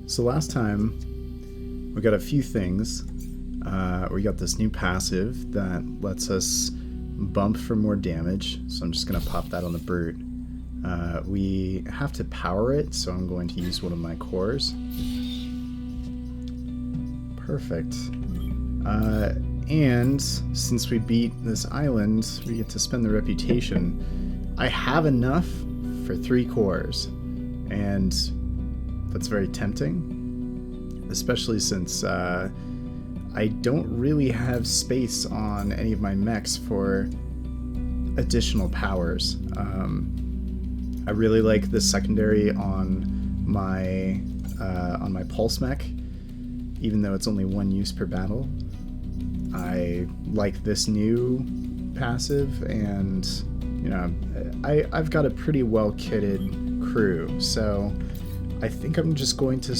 So last time we got a few things. We got this new passive that lets us bump for more damage, so I'm just going to pop that on the brute. We have to power it, so I'm going to use one of my cores. Perfect. And since we beat this island, we get to spend the reputation. I have enough for 3 cores, and that's very tempting, especially since I don't really have space on any of my mechs for additional powers. I really like the secondary on my pulse mech, even though it's only 1 use per battle. I like this new passive, and you know, I've got a pretty well kitted crew, so I think I'm just going to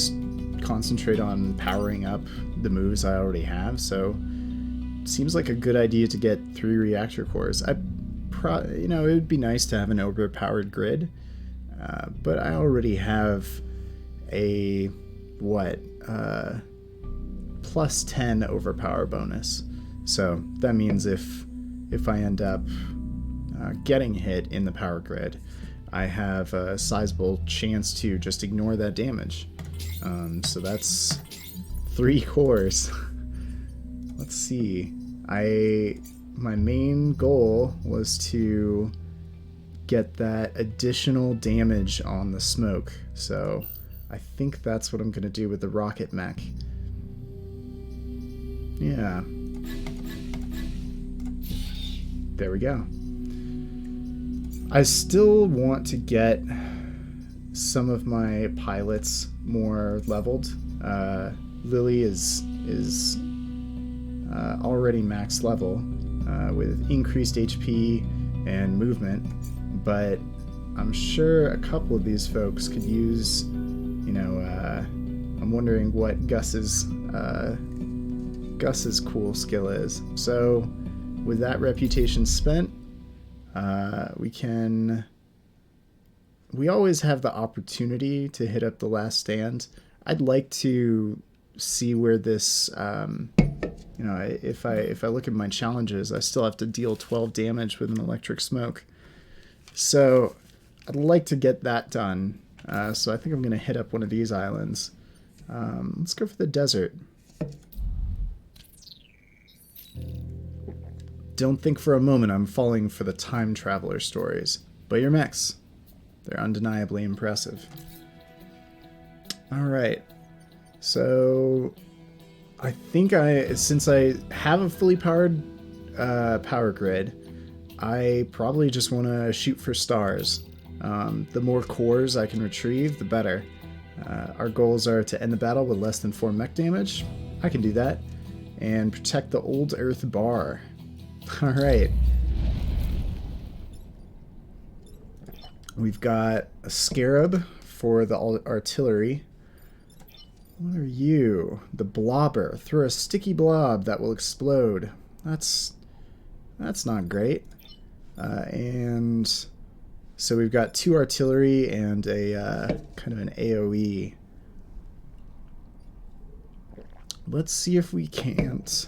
concentrate on powering up the moves I already have. So it seems like a good idea to get 3 reactor cores. It would be nice to have an overpowered grid, but I already have a plus 10 overpower bonus. So that means if I end up getting hit in the power grid, I have a sizable chance to just ignore that damage. So that's 3 cores. Let's see. My main goal was to get that additional damage on the smoke. So I think that's what I'm going to do with the rocket mech. Yeah. There we go. I still want to get some of my pilots more leveled. Lily is already max level with increased HP and movement, but I'm sure a couple of these folks could use, I'm wondering what Gus's cool skill is. So with that reputation spent, we always have the opportunity to hit up the last stand. I'd like to see where this, if I look at my challenges, I still have to deal 12 damage with an electric smoke. So I'd like to get that done. So I think I'm going to hit up one of these islands. Let's go for the desert. Don't think for a moment I'm falling for the time traveler stories, but your mechs, they're undeniably impressive. Alright, so I think since I have a fully powered power grid, I probably just want to shoot for stars. The more cores I can retrieve, the better. Our goals are to end the battle with less than 4 mech damage. I can do that. And protect the old Earth bar. Alright. We've got a scarab for the artillery. What are you? The blobber. Throw a sticky blob that will explode. That's not great. And so we've got 2 artillery and a kind of an AoE. Let's see if we can't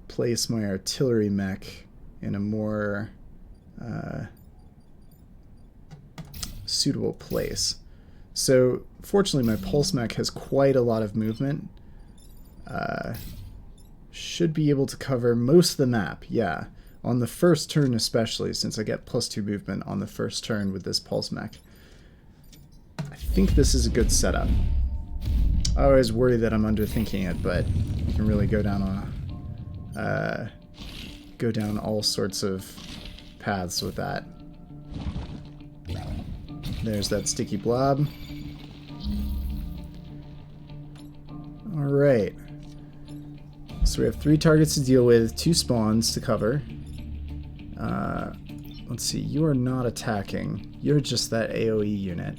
place my artillery mech in a more suitable place. So fortunately my pulse mech has quite a lot of movement. Should be able to cover most of the map, yeah. On the first turn especially, since I get +2 movement on the first turn with this pulse mech. I think this is a good setup. I always worry that I'm underthinking it, but you can really go down all sorts of paths with that. There's that sticky blob. Alright. So we have 3 targets to deal with, 2 spawns to cover. Let's see, you are not attacking. You're just that AoE unit.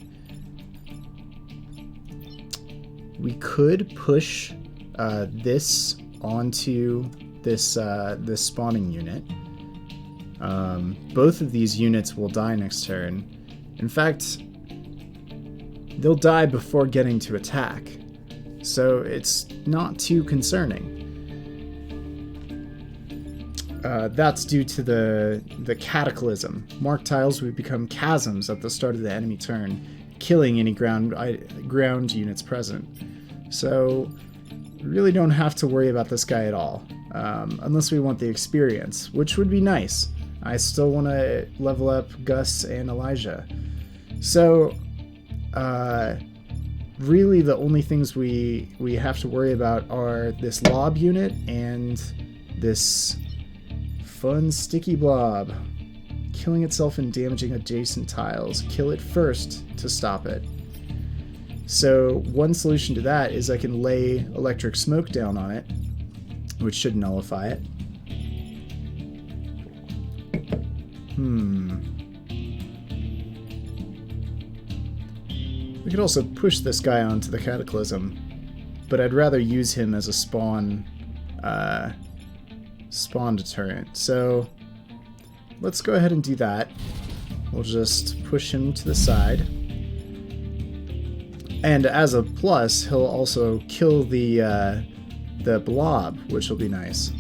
We could push this onto this spawning unit. Both of these units will die next turn. In fact, they'll die before getting to attack. So it's not too concerning. That's due to the cataclysm. Marked tiles would become chasms at the start of the enemy turn, killing any ground units present. So we really don't have to worry about this guy at all, unless we want the experience, which would be nice. I still want to level up Gus and Elijah. So really the only things we have to worry about are this lob unit and this fun sticky blob, killing itself and damaging adjacent tiles. Kill it first to stop it. So one solution to that is I can lay electric smoke down on it, which should nullify it. We could also push this guy onto the Cataclysm, but I'd rather use him as a spawn deterrent. So let's go ahead and do that. We'll just push him to the side. And as a plus, he'll also kill the blob, which will be nice.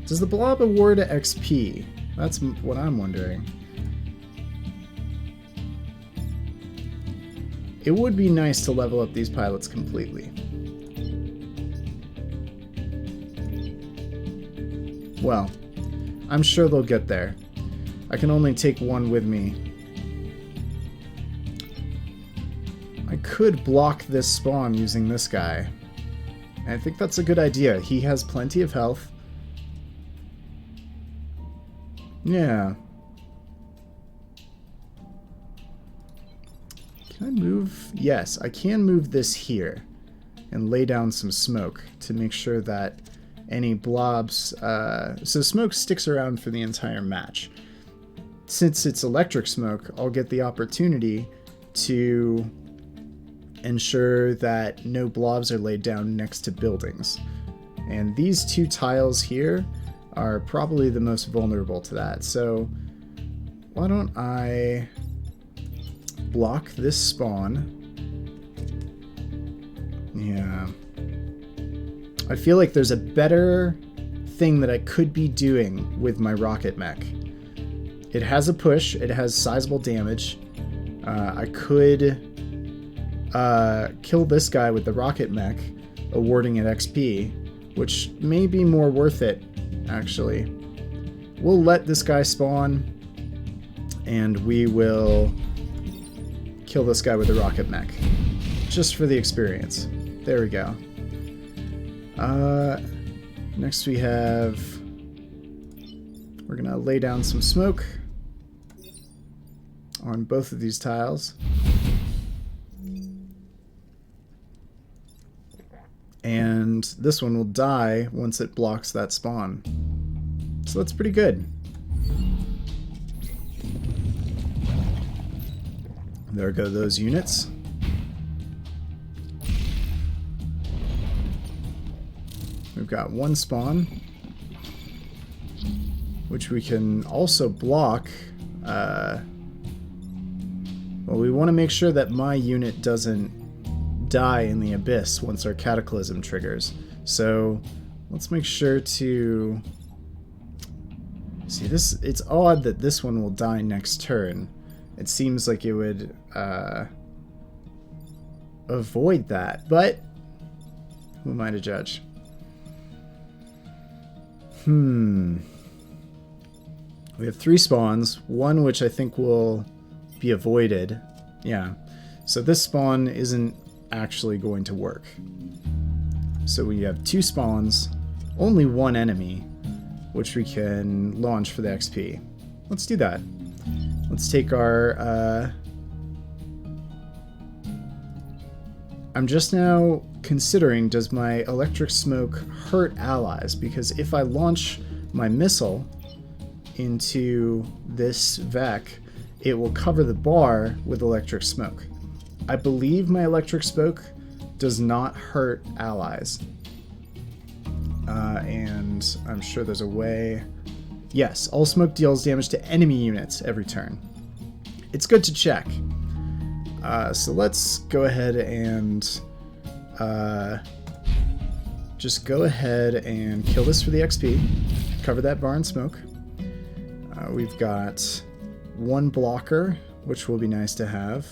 Does the blob award XP? That's what I'm wondering. It would be nice to level up these pilots completely. Well, I'm sure they'll get there. I can only take one with me. I could block this spawn using this guy. I think that's a good idea. He has plenty of health. Yeah. Can I move? Yes, I can move this here and lay down some smoke to make sure that any blobs... so smoke sticks around for the entire match. Since it's electric smoke, I'll get the opportunity to ensure that no blobs are laid down next to buildings. And these two tiles here are probably the most vulnerable to that. So why don't I block this spawn? Yeah. I feel like there's a better thing that I could be doing with my rocket mech. It has a push, it has sizable damage. I could kill this guy with the rocket mech, awarding it XP, which may be more worth it, actually. We'll let this guy spawn, and we will kill this guy with the rocket mech, just for the experience. There we go. Next we have... We're gonna lay down some smoke on both of these tiles. And this one will die once it blocks that spawn. So that's pretty good. There go those units. We've got one spawn, which we can also block. Well, we want to make sure that my unit doesn't die in the abyss once our cataclysm triggers. So let's make sure to see this. It's odd that this one will die next turn. It seems like it would avoid that, but who am I to judge? We have 3 spawns, one which I think will be avoided. Yeah, so this spawn isn't actually going to work. So we have 2 spawns, only 1 enemy, which we can launch for the XP. Let's do that. Let's take our... I'm just now considering, does my electric smoke hurt allies? Because if I launch my missile into this VEC, it will cover the bar with electric smoke. I believe my electric smoke does not hurt allies. And I'm sure there's a way... Yes, all smoke deals damage to enemy units every turn. It's good to check. So let's go ahead and just go ahead and kill this for the XP. Cover that bar in smoke. We've got one blocker, which will be nice to have.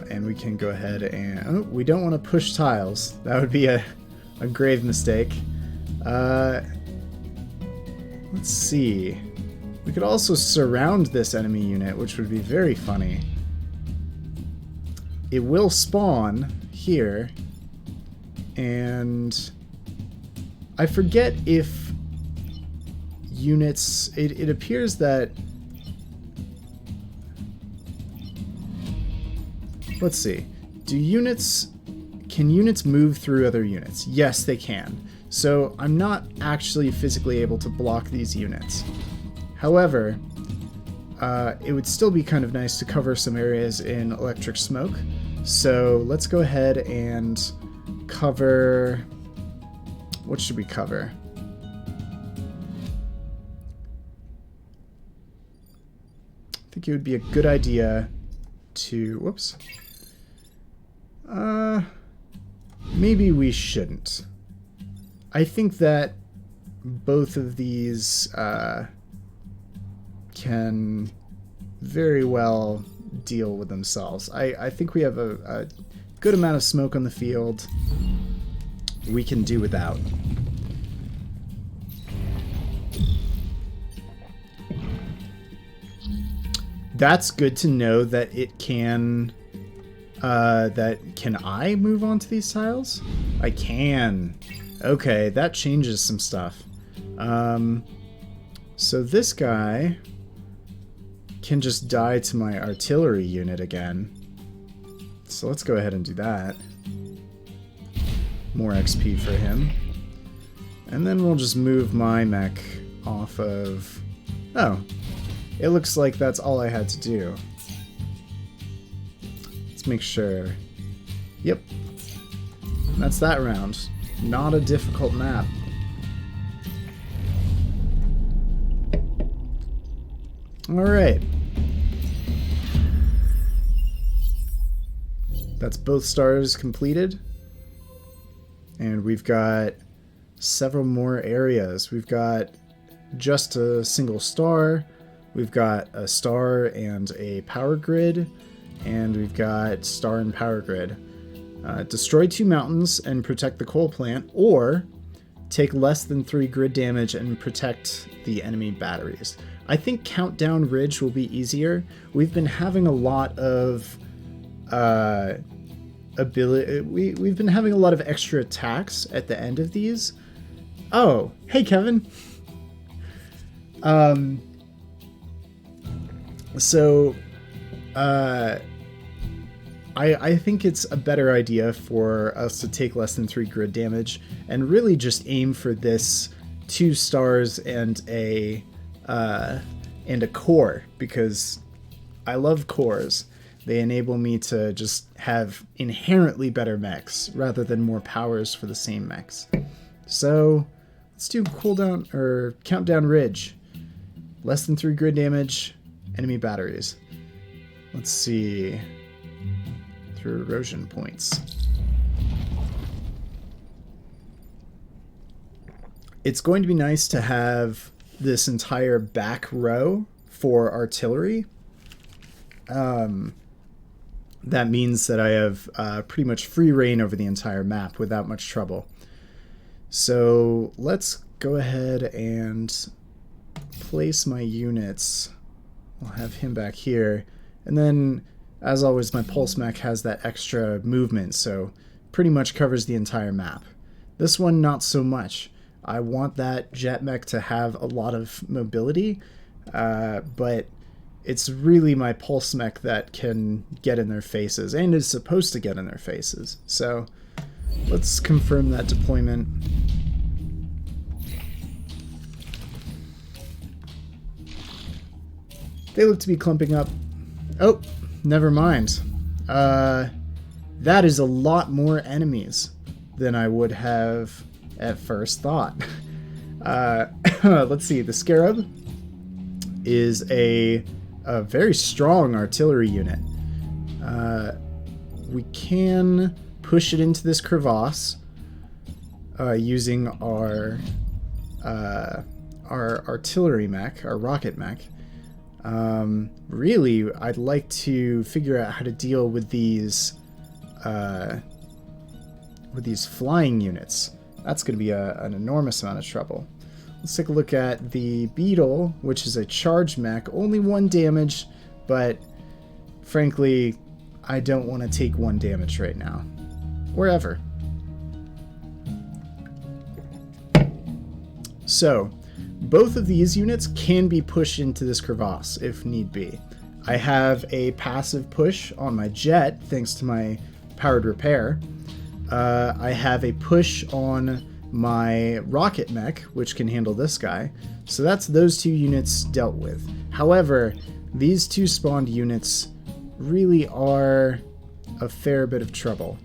And we can go ahead and... Oh, we don't want to push tiles. That would be a grave mistake. Let's see. We could also surround this enemy unit, which would be very funny. It will spawn here, and I forget if units... It appears that... Let's see. Can units move through other units? Yes, they can. So I'm not actually physically able to block these units. However, it would still be kind of nice to cover some areas in electric smoke. So let's go ahead and cover... What should we cover? I think it would be a good idea to... Whoops. Maybe we shouldn't. I think that both of these can very well deal with themselves. I think we have a good amount of smoke on the field. We can do without. That's good to know that it can... can I move on to these tiles? I can. Okay, that changes some stuff. So this guy can just die to my artillery unit again. So let's go ahead and do that. More XP for him. And then we'll just move my mech off of... Oh, it looks like that's all I had to do. Let's make sure. Yep. That's that round. Not a difficult map. Alright. That's both stars completed. And we've got several more areas. We've got just a single star. We've got a star and a power grid. And we've got star and power grid. Destroy 2 mountains and protect the coal plant, or take less than 3 grid damage and protect the enemy batteries. I think Countdown Ridge will be easier. We've been having a lot of we've been having a lot of extra attacks at the end of these. Oh, hey Kevin. I think it's a better idea for us to take less than 3 grid damage and really just aim for this 2 stars and a core, because I love cores. They enable me to just have inherently better mechs rather than more powers for the same mechs. So let's do cooldown or Countdown Ridge. Less than 3 grid damage, enemy batteries. Let's see. Through erosion points. It's going to be nice to have this entire back row for artillery. That means that I have pretty much free reign over the entire map without much trouble. So let's go ahead and place my units. I'll have him back here. And then, as always, my pulse mech has that extra movement, so pretty much covers the entire map. This one, not so much. I want that jet mech to have a lot of mobility, but it's really my pulse mech that can get in their faces, and is supposed to get in their faces. So let's confirm that deployment. They look to be clumping up. Oh, never mind. That is a lot more enemies than I would have at first thought. Let's see, the Scarab is a a very strong artillery unit. We can push it into this crevasse using our artillery mech, our rocket mech. Really, I'd like to figure out how to deal with these flying units. That's going to be an enormous amount of trouble. Let's take a look at the Beetle, which is a charged mech. Only 1 damage, but frankly, I don't want to take 1 damage right now. Or ever. So, both of these units can be pushed into this crevasse if need be. I have a passive push on my jet, thanks to my powered repair. I have a push on my rocket mech, which can handle this guy. So that's those 2 units dealt with. However, these 2 spawned units really are a fair bit of trouble.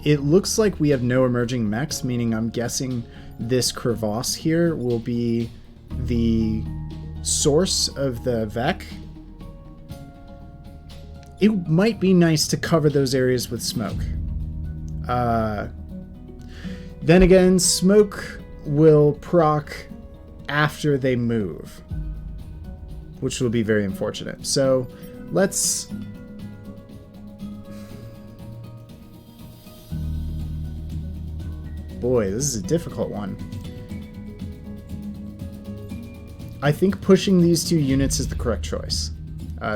It looks like we have no emerging mechs, meaning I'm guessing this crevasse here will be the source of the Vek. It might be nice to cover those areas with smoke. Then again, smoke will proc after they move, which will be very unfortunate. So let's... Boy, this is a difficult one. I think pushing these 2 units is the correct choice.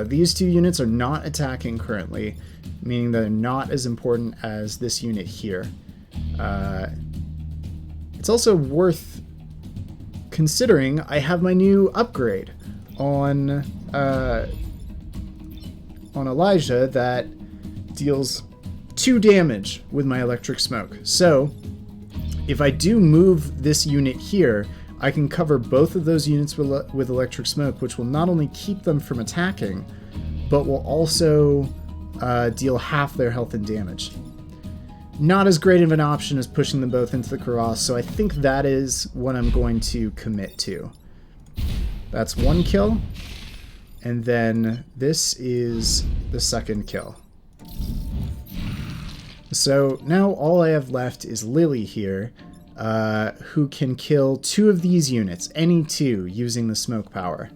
These 2 units are not attacking currently, meaning they're not as important as this unit here. It's also worth considering I have my new upgrade on Elijah that deals 2 damage with my electric smoke. So if I do move this unit here, I can cover both of those units with electric smoke, which will not only keep them from attacking, but will also deal half their health and damage. Not as great of an option as pushing them both into the crevasse, so I think that is what I'm going to commit to. That's 1 kill, and then this is the 2nd kill. So now all I have left is Lily here, who can kill 2 of these units, any 2, using the smoke power.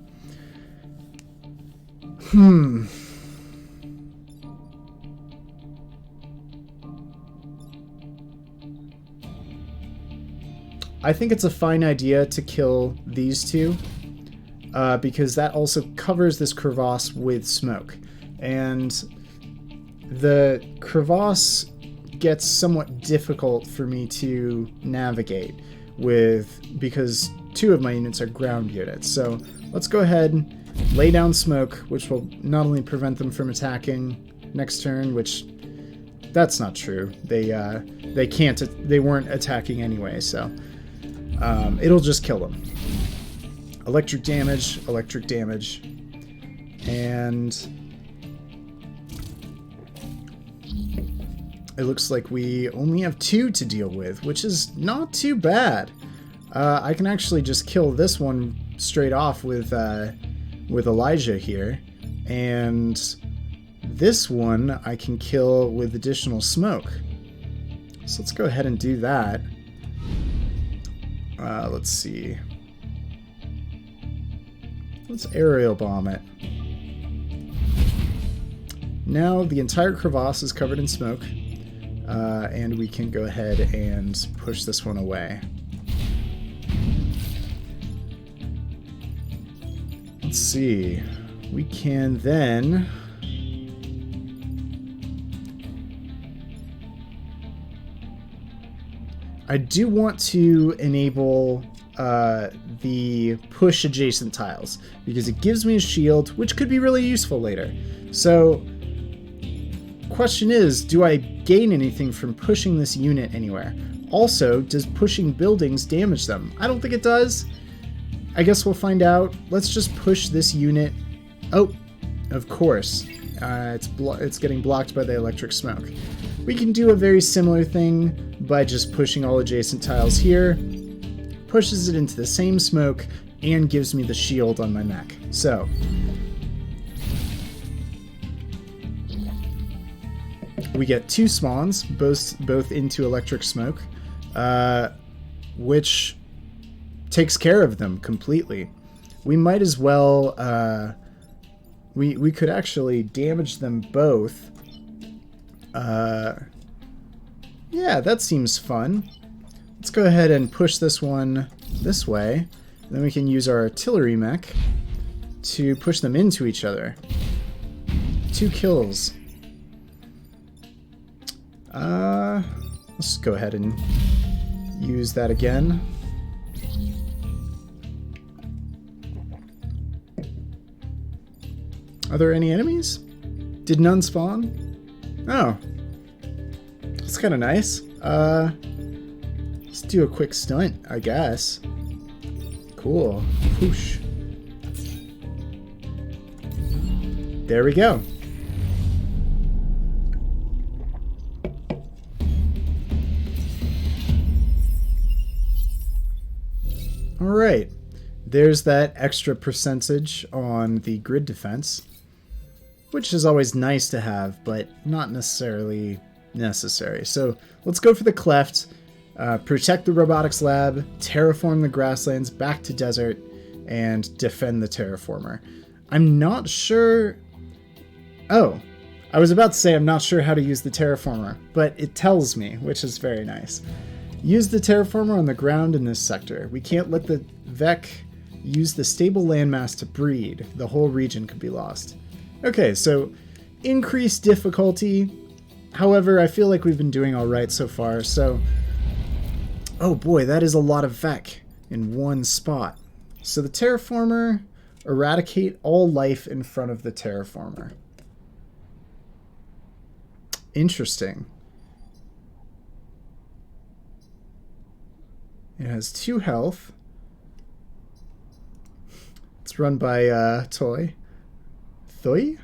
I think it's a fine idea to kill these 2, because that also covers this crevasse with smoke. And the crevasse gets somewhat difficult for me to navigate with, because 2 of my units are ground units. So let's go ahead and lay down smoke, which will not only prevent them from attacking next turn, which that's not true. They weren't attacking anyway, so it'll just kill them. Electric damage, and it looks like we only have 2 to deal with, which is not too bad. I can actually just kill this one straight off with Elijah here, and this one I can kill with additional smoke. So let's go ahead and do that. Let's see. Let's aerial bomb it. Now the entire crevasse is covered in smoke. And we can go ahead and push this one away. Let's see. We can then... I do want to enable the push adjacent tiles, because it gives me a shield, which could be really useful later. So, question is, do I gain anything from pushing this unit anywhere? Also, does pushing buildings damage them? I don't think it does. I guess we'll find out. Let's just push this unit. Oh, of course. It's getting blocked by the electric smoke. We can do a very similar thing by just pushing all adjacent tiles here. Pushes it into the same smoke, and gives me the shield on my mech. So we get 2 spawns, both into electric smoke, which takes care of them completely. We might as well, we could actually damage them both. Yeah, that seems fun. Let's go ahead and push this one this way. Then we can use our artillery mech to push them into each other. 2 kills. Let's go ahead and use that again. Are there any enemies? Did none spawn? Oh. That's kind of nice. Let's do a quick stunt, I guess. Cool. Whoosh. There we go. Alright. There's that extra percentage on the grid defense, which is always nice to have, but not necessarily necessary. So let's go for the cleft, protect the robotics lab, terraform the grasslands back to desert, and defend the terraformer. I'm not sure... Oh, I was about to say I'm not sure how to use the terraformer, but it tells me, which is very nice. Use the terraformer on the ground in this sector. We can't let the Vek use the stable landmass to breed. The whole region could be lost. Okay, so increased difficulty. However, I feel like we've been doing all right so far, so... Oh boy, that is a lot of Vek in one spot. So the terraformer, eradicate all life in front of the terraformer. Interesting. It has 2 health. It's run by Toy. Thoy?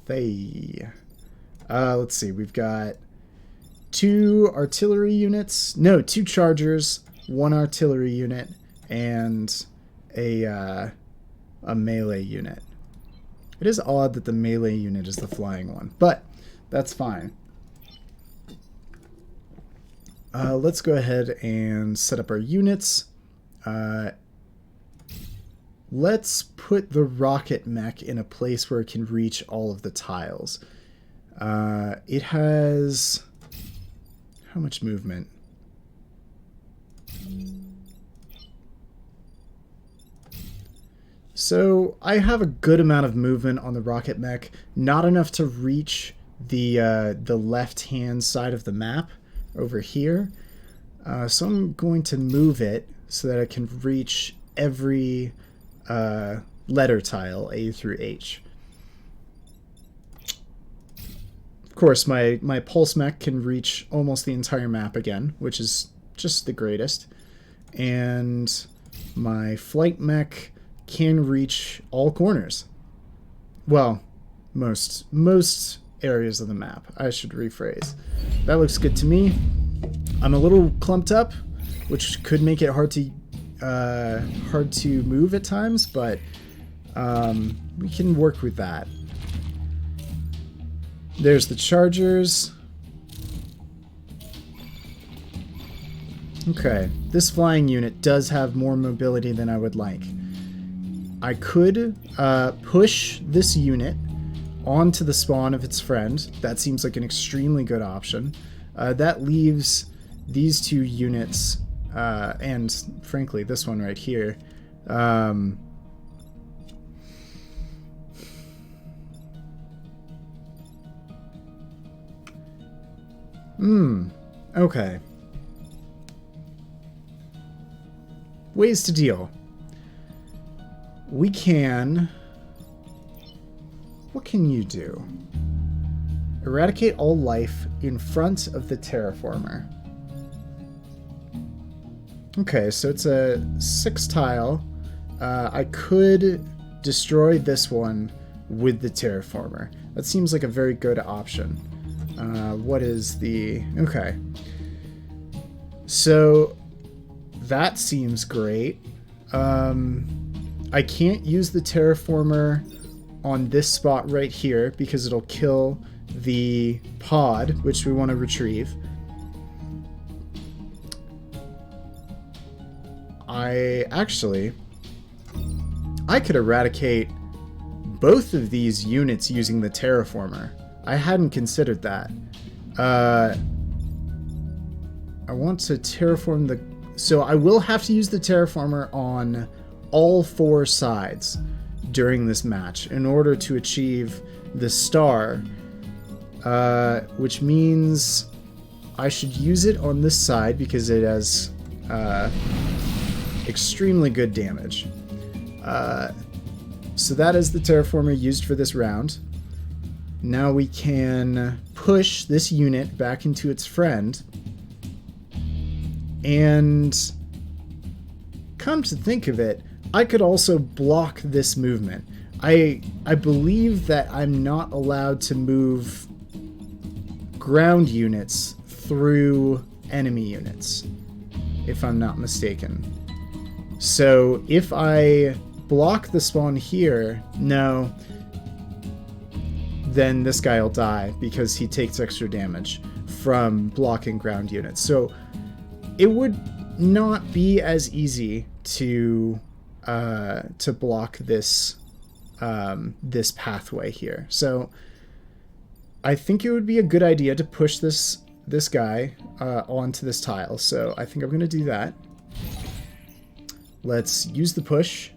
Thay. Let's see, we've got 2 artillery units. No, 2 chargers, 1 artillery unit, and a melee unit. It is odd that the melee unit is the flying one, but that's fine. Let's go ahead and set up our units. Let's put the rocket mech in a place where it can reach all of the tiles. It has... How much movement? So I have a good amount of movement on the rocket mech, not enough to reach the left-hand side of the map over here. So I'm going to move it so that I can reach every letter tile, A through H. Of course, my pulse mech can reach almost the entire map again, which is just the greatest. And my flight mech can reach all corners. Well, most areas of the map. I should rephrase. That looks good to me. I'm a little clumped up, which could make it hard to move at times, but we can work with that. There's the chargers. Okay, this flying unit does have more mobility than I would like. I could push this unit onto the spawn of its friend. That seems like an extremely good option. That leaves these 2 units, and frankly this one right here, okay. Ways to deal. We can... What can you do? Eradicate all life in front of the terraformer. Okay, so it's a 6 tile. I could destroy this one with the terraformer. That seems like a very good option. What is the... Okay. So that seems great. I can't use the terraformer on this spot right here because it'll kill the pod, which we want to retrieve. I could eradicate both of these units using the terraformer. I hadn't considered that. I want to terraform the... So I will have to use the terraformer on all 4 sides during this match in order to achieve the star, which means I should use it on this side because it has extremely good damage. So that is the terraformer used for this round. Now we can push this unit back into its friend. And come to think of it, I could also block this movement. I believe that I'm not allowed to move ground units through enemy units, if I'm not mistaken. So if I block the spawn here, no, then this guy will die because he takes extra damage from blocking ground units. So it would not be as easy to block this this pathway here. So I think it would be a good idea to push this guy onto this tile. So I think I'm going to do that. Let's use the push.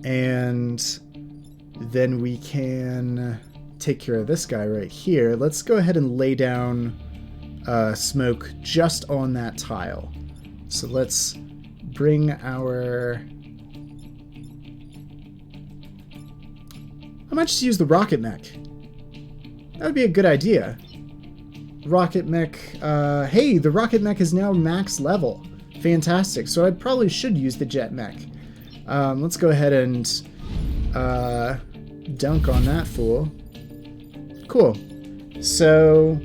And then we can take care of this guy right here. Let's go ahead and lay down smoke just on that tile. So let's bring our... I might just use the rocket mech. That would be a good idea. Rocket mech... hey, the rocket mech is now max level. Fantastic. So I probably should use the jet mech. Let's go ahead and dunk on that fool. Cool. So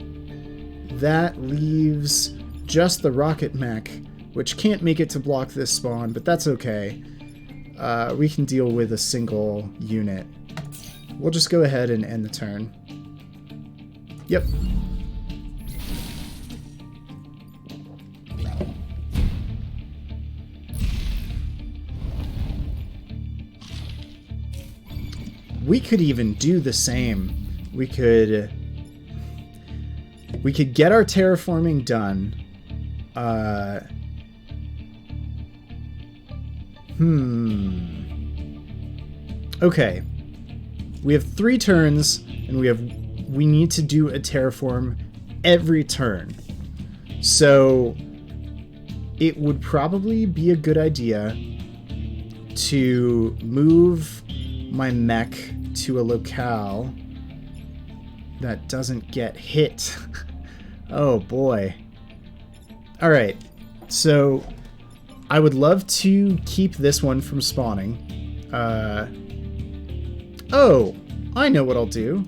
that leaves just the rocket mech, which can't make it to block this spawn, but that's okay. We can deal with a single unit. We'll just go ahead and end the turn. Yep. We could even do the same. We could get our terraforming done. Okay. We have 3 turns, and we need to do a terraform every turn. So it would probably be a good idea to move my mech to a locale that doesn't get hit. Oh boy. Alright, so I would love to keep this one from spawning. Oh, I know what I'll do.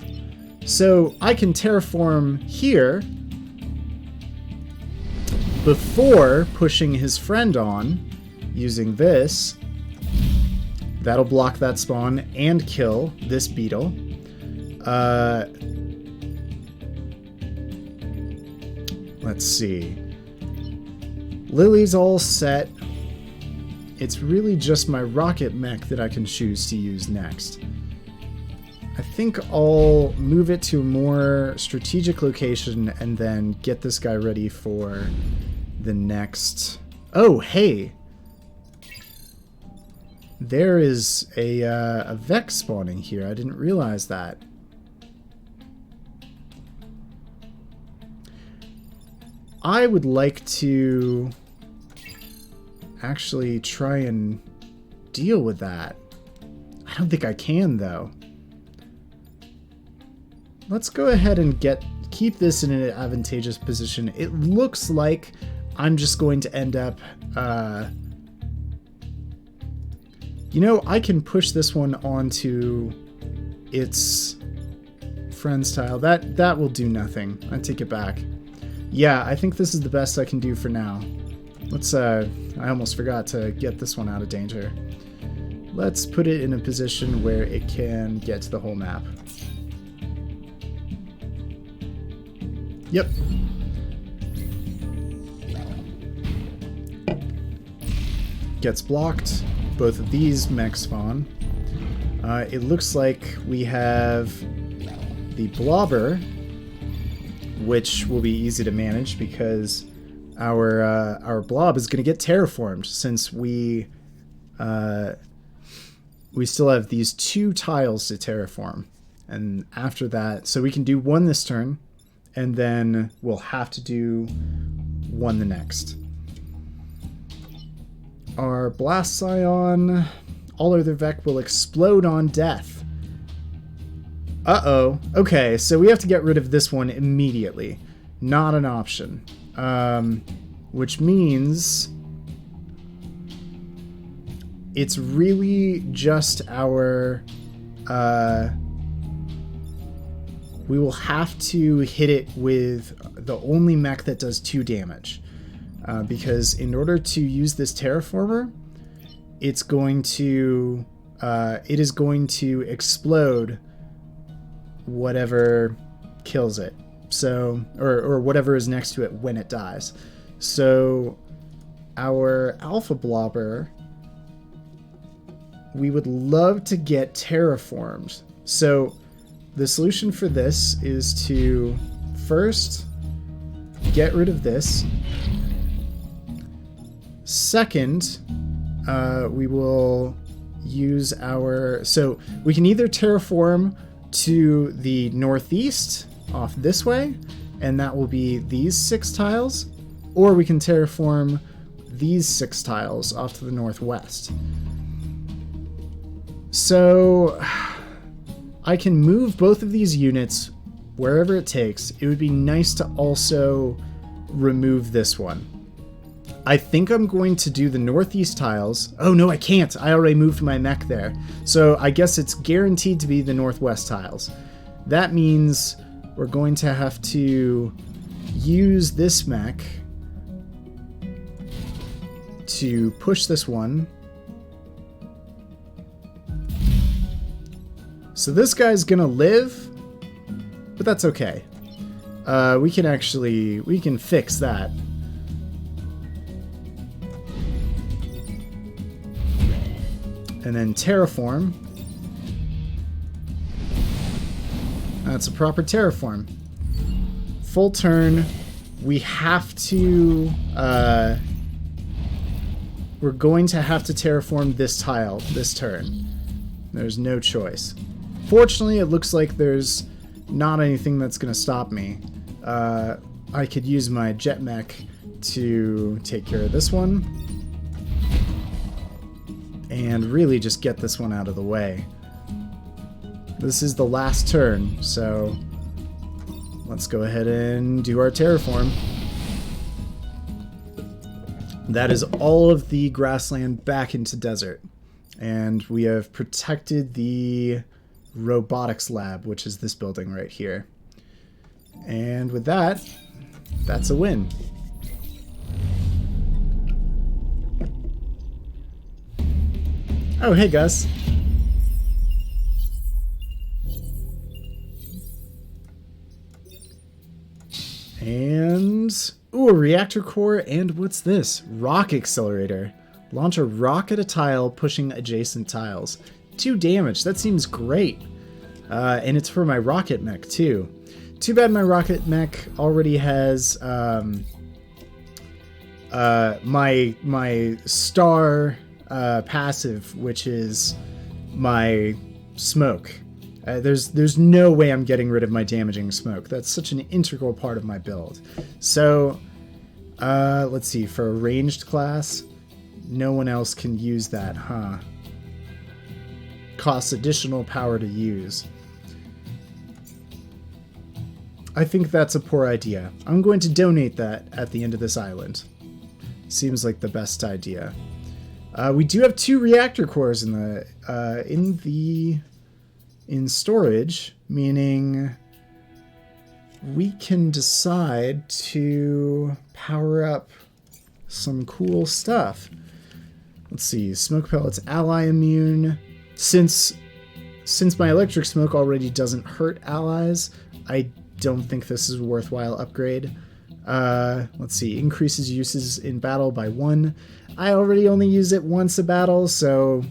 So I can terraform here before pushing his friend on using this. That'll block that spawn and kill this beetle. Let's see. Lily's all set. It's really just my rocket mech that I can choose to use next. I think I'll move it to a more strategic location and then get this guy ready for the next... Oh, hey! There is a Vex spawning here. I didn't realize that. I would like to actually try and deal with that. I don't think I can, though. Let's go ahead and keep this in an advantageous position. It looks like I'm just going to end up... You know, I can push this one onto its friend's tile. That will do nothing. I take it back. Yeah, I think this is the best I can do for now. Let's, I almost forgot to get this one out of danger. Let's put it in a position where it can get to the whole map. Yep. Gets blocked. Both of these mechs spawn. It looks like we have the Blobber, which will be easy to manage because our blob is going to get terraformed since we still have these 2 tiles to terraform. And after that, so we can do 1 this turn, and then we'll have to do 1 the next. Our Blast Scion, all other Vec will explode on death. Uh-oh. Okay, so we have to get rid of this one immediately. Not an option. Which means it's really just our... we will have to hit it with the only mech that does 2 damage. Because in order to use this terraformer, it is going to explode whatever kills it. So, or whatever is next to it when it dies. So, our Alpha Blobber, we would love to get terraformed. So, the solution for this is to first get rid of this. Second, we will use our... So we can either terraform to the northeast off this way, and that will be these 6 tiles, or we can terraform these 6 tiles off to the northwest. So I can move both of these units wherever it takes. It would be nice to also remove this one. I think I'm going to do the northeast tiles. Oh no, I can't. I already moved my mech there. So I guess it's guaranteed to be the northwest tiles. That means we're going to have to use this mech to push this one. So this guy's gonna live, but that's okay. We can fix that. And then terraform. That's a proper terraform. Full turn. We have to... we're going to have to terraform this tile this turn. There's no choice. Fortunately, it looks like there's not anything that's going to stop me. I could use my jet mech to take care of this one. And really just get this one out of the way. This is the last turn, so let's go ahead and do our terraform. That is all of the grassland back into desert. And we have protected the robotics lab, which is this building right here. And with that, that's a win. Oh, hey, Gus. And... ooh, a reactor core, and what's this? Rock accelerator. Launch a rock at a tile, pushing adjacent tiles. 2 damage, that seems great. And it's for my rocket mech, too. Too bad my rocket mech already has my star passive, which is my smoke. There's no way I'm getting rid of my damaging smoke. That's such an integral part of my build. So, let's see, for a ranged class, no one else can use that, huh? Costs additional power to use. I think that's a poor idea. I'm going to donate that at the end of this island. Seems like the best idea. We do have 2 reactor cores in storage, meaning we can decide to power up some cool stuff. Let's see, smoke pellets, ally immune. Since my electric smoke already doesn't hurt allies, I don't think this is a worthwhile upgrade. Let's see, increases uses in battle by 1. I already only use it once a battle, so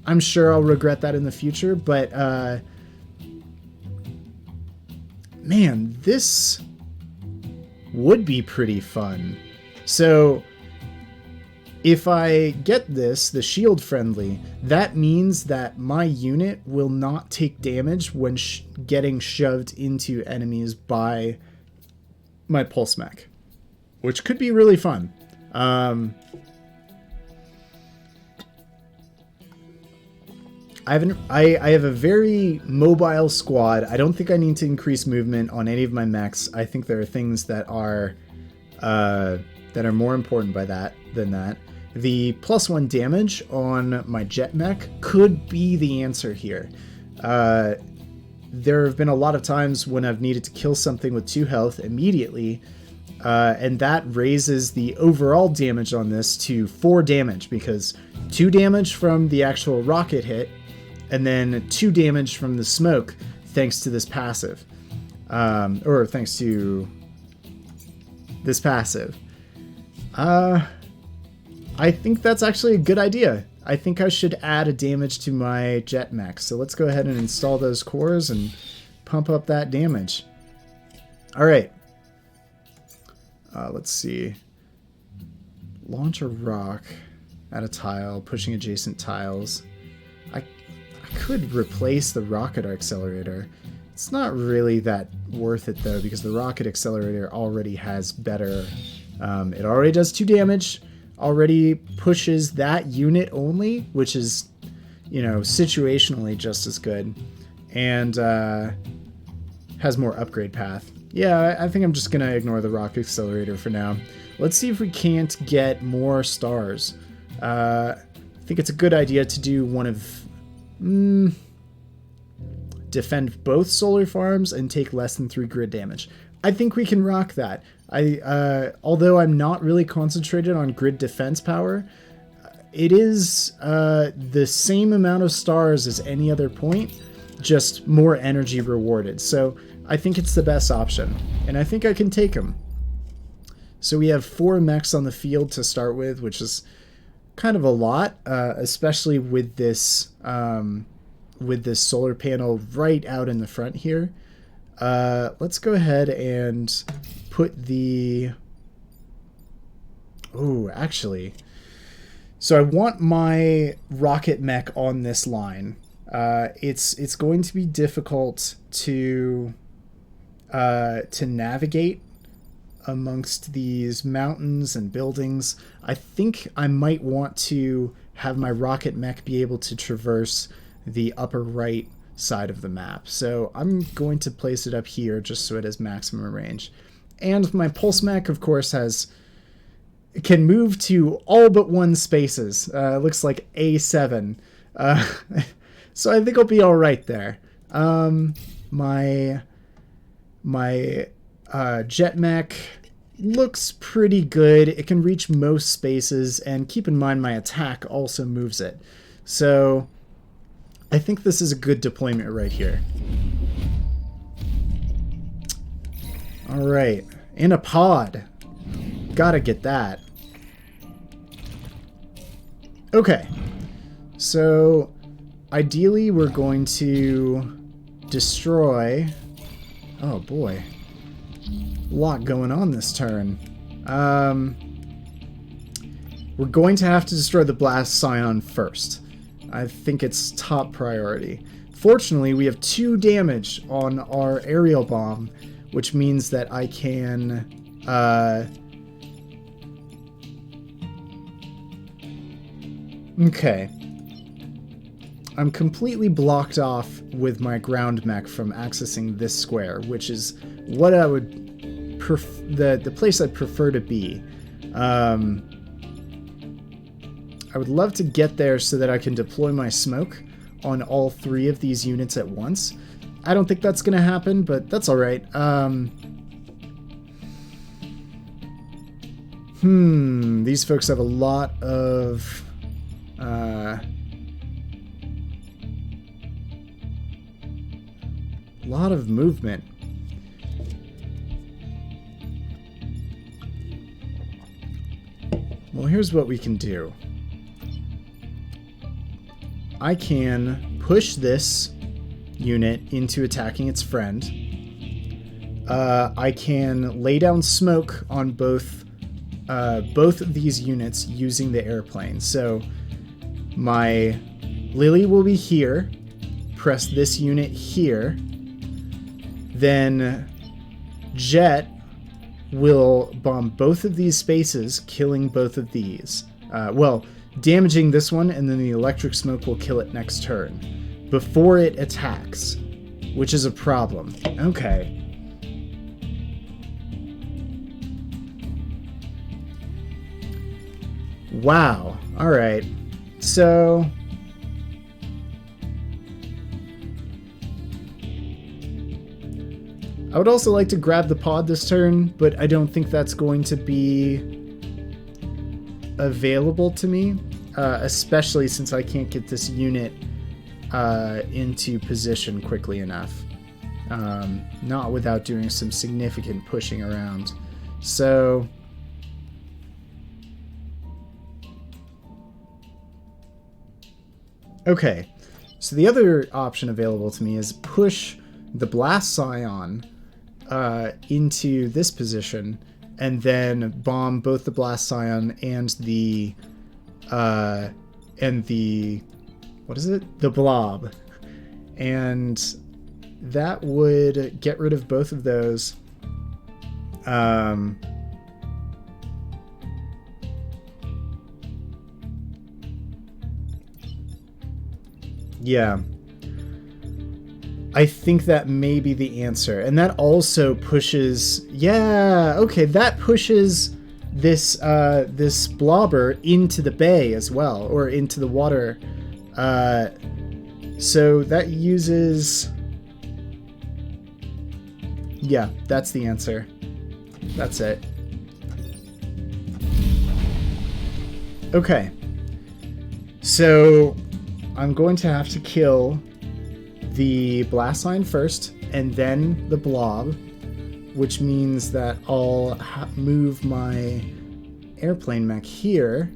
I'm sure I'll regret that in the future, but man, this would be pretty fun. So if I get this, the shield friendly, that means that my unit will not take damage when getting shoved into enemies by my pulse mech, which could be really fun. I have a very mobile squad. I don't think I need to increase movement on any of my mechs. I think there are things that are more important than that. The +1 damage on my jet mech could be the answer here. There have been a lot of times when I've needed to kill something with 2 health immediately, and that raises the overall damage on this to 4 damage, because 2 damage from the actual rocket hit, and then 2 damage from the smoke thanks to this passive. Or thanks to this passive. I think that's actually a good idea. I think I should add a damage to my jet mech. So let's go ahead and install those cores and pump up that damage. Alright. Let's see. Launch a rock at a tile, pushing adjacent tiles. I could replace the rocket accelerator. It's not really that worth it though, because the rocket accelerator already has better... it already does 2 damage. Already pushes that unit only, which is, you know, situationally just as good, and has more upgrade path. Yeah, I think I'm just gonna ignore the rock accelerator for now. Let's see if we can't get more stars. I think it's a good idea to do one of defend both solar farms and take less than 3 grid damage. I think we can rock that. Although I'm not really concentrated on grid defense power, it is the same amount of stars as any other point, just more energy rewarded. So I think it's the best option, and I think I can take them. So we have 4 mechs on the field to start with, which is kind of a lot, especially with this solar panel right out in the front here. Let's go ahead and put the... Oh, actually. So I want my rocket mech on this line. It's going to be difficult to navigate amongst these mountains and buildings. I think I might want to have my rocket mech be able to traverse the upper right side of the map. So I'm going to place it up here just so it has maximum range. And my pulse mech, of course, can move to all but 1 spaces. Looks like A7. So I think I'll be all right there. My jet mech looks pretty good. It can reach most spaces, and keep in mind my attack also moves it. So I think this is a good deployment right here. Alright, in a pod. Gotta get that. Okay, so ideally we're going to destroy... Oh boy. A lot going on this turn. We're going to have to destroy the Blast Scion first. I think it's top priority. Fortunately, we have 2 damage on our aerial bomb, which means that I can... Okay. I'm completely blocked off with my ground mech from accessing this square, which is what I would... the place I'd prefer to be. I would love to get there so that I can deploy my smoke on all 3 of these units at once. I don't think that's going to happen, but that's alright. These folks have a lot of... movement. Well, here's what we can do. I can push this unit into attacking its friend. I can lay down smoke on both of these units using the airplane. So my Lily will be here. Press this unit here. Then Jet will bomb both of these spaces, killing both of these. Well, damaging this one, and then the electric smoke will kill it next turn before it attacks, which is a problem. Okay. Wow. All right. So I would also like to grab the pod this turn, but I don't think that's going to be available to me, especially since I can't get this unit into position quickly enough. Not without doing some significant pushing around. So okay, so the other option available to me is push the Blast Scion into this position, and then bomb both the Blast Scion and the what is it? The Blob. And that would get rid of both of those. Yeah. I think that may be the answer. And that also pushes... Yeah, okay, that pushes this this blobber into the bay as well, or into the water. So that uses... Yeah, that's the answer. That's it. Okay. So I'm going to have to kill the Blast Line first, and then the Blob, which means that I'll move my airplane mech here.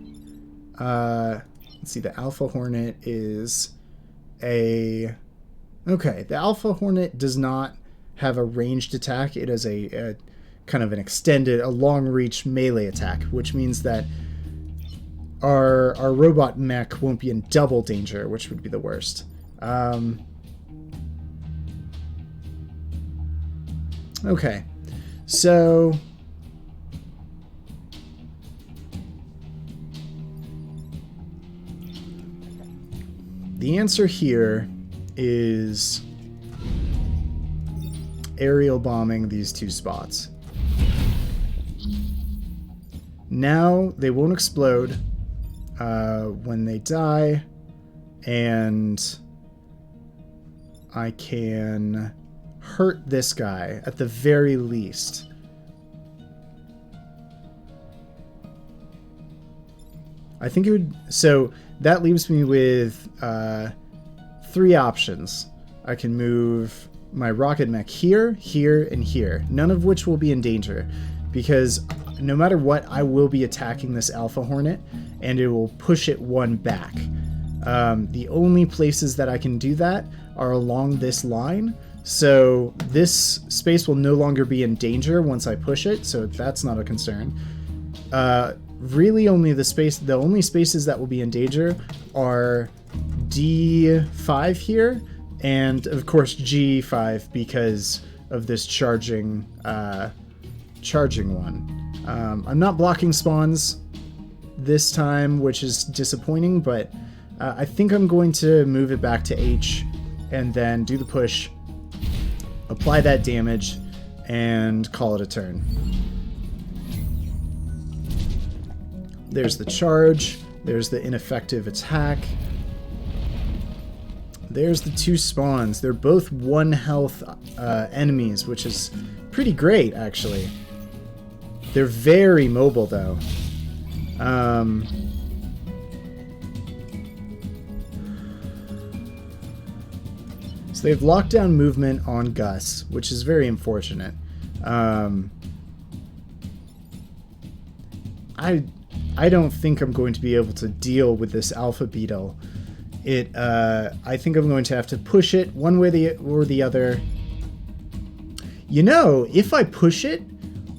Let's see, the Alpha Hornet is a... Okay, the Alpha Hornet does not have a ranged attack. It is a kind of an extended, a long-reach melee attack, which means that our robot mech won't be in double danger, which would be the worst. Okay, so the answer here is aerial bombing these two spots. Now they won't explode when they die, and I can hurt this guy at the very least. I think it would... So that leaves me with 3 options. I can move my rocket mech here, here, and here, none of which will be in danger, because no matter what, I will be attacking this Alpha Hornet, and it will push it one back. The only places that I can do that are along this line, so this space will no longer be in danger once I push it, so that's not a concern. Really only the only spaces that will be in danger are D5 here, and of course G5 because of this charging one. I'm not blocking spawns this time, which is disappointing, but I think I'm going to move it back to H and then do the push, apply that damage, and call it a turn. There's the charge, there's the ineffective attack, there's the 2 spawns. They're both 1 health enemies, which is pretty great, actually. They're very mobile, though. So they've locked down movement on Gus, which is very unfortunate. I don't think I'm going to be able to deal with this Alpha Beetle. I think I'm going to have to push it one way or the other. You know, if I push it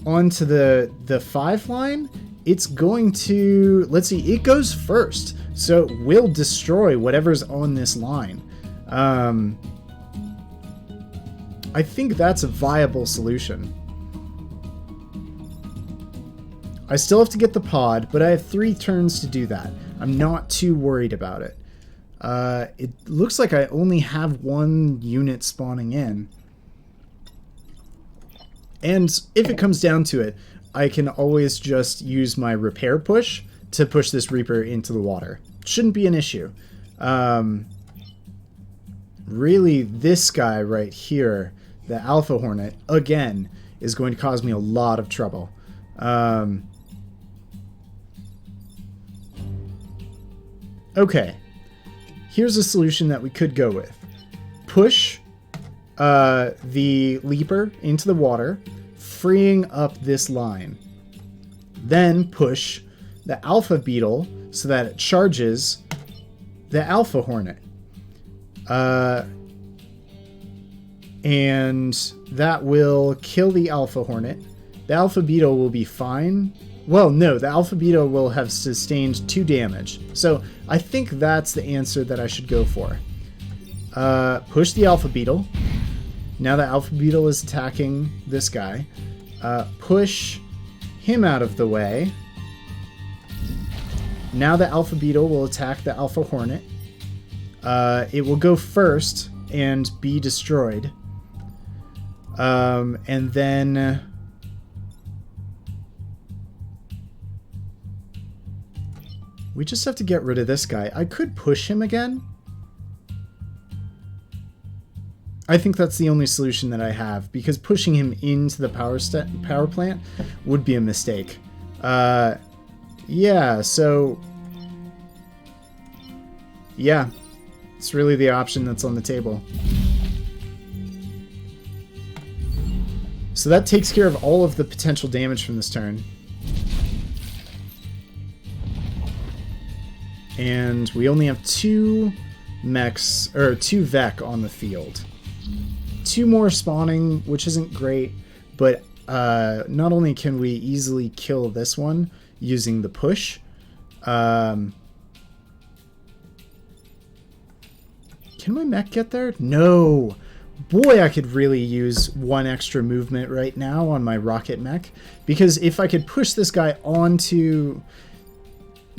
onto the 5 line, it's going to... Let's see, it goes first. So it will destroy whatever's on this line. I think that's a viable solution. I still have to get the pod, but I have 3 turns to do that. I'm not too worried about it. It looks like I only have 1 unit spawning in. And if it comes down to it, I can always just use my repair push to push this Reaper into the water. Shouldn't be an issue. Really, this guy right here, the Alpha Hornet, again, is going to cause me a lot of trouble. Okay, here's a solution that we could go with. Push the Leaper into the water, freeing up this line. Then push the Alpha Beetle so that it charges the Alpha Hornet. And that will kill the Alpha Hornet. The Alpha Beetle will be fine. Well, no, the Alpha Beetle will have sustained 2 damage. So I think that's the answer that I should go for. Push the Alpha Beetle. Now the Alpha Beetle is attacking this guy. Push him out of the way. Now the Alpha Beetle will attack the Alpha Hornet. It will go first and be destroyed. And then... we just have to get rid of this guy. I could push him again. I think that's the only solution that I have, because pushing him into the power plant would be a mistake. Yeah, so... yeah, it's really the option that's on the table. So that takes care of all of the potential damage from this turn. And we only have 2 mechs, or 2 Vek on the field. 2 more spawning, which isn't great, but not only can we easily kill this one using the push, can my mech get there? No! Boy, I could really use 1 extra movement right now on my rocket mech, because if I could push this guy onto...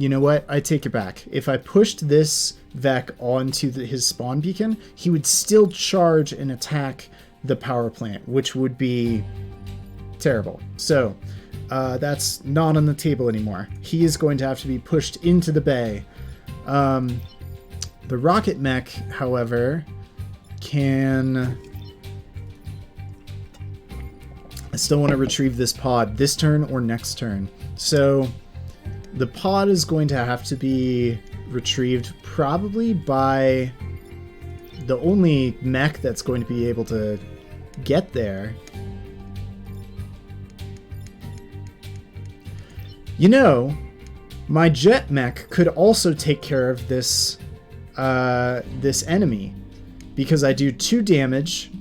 You know what? I take it back. If I pushed this Vek onto his spawn beacon, he would still charge and attack the power plant, which would be terrible. So, that's not on the table anymore. He is going to have to be pushed into the bay. The rocket mech, however, can... I still want to retrieve this pod this turn or next turn. So... the pod is going to have to be retrieved probably by the only mech that's going to be able to get there. You know, my jet mech could also take care of this this enemy, because I do 2 damage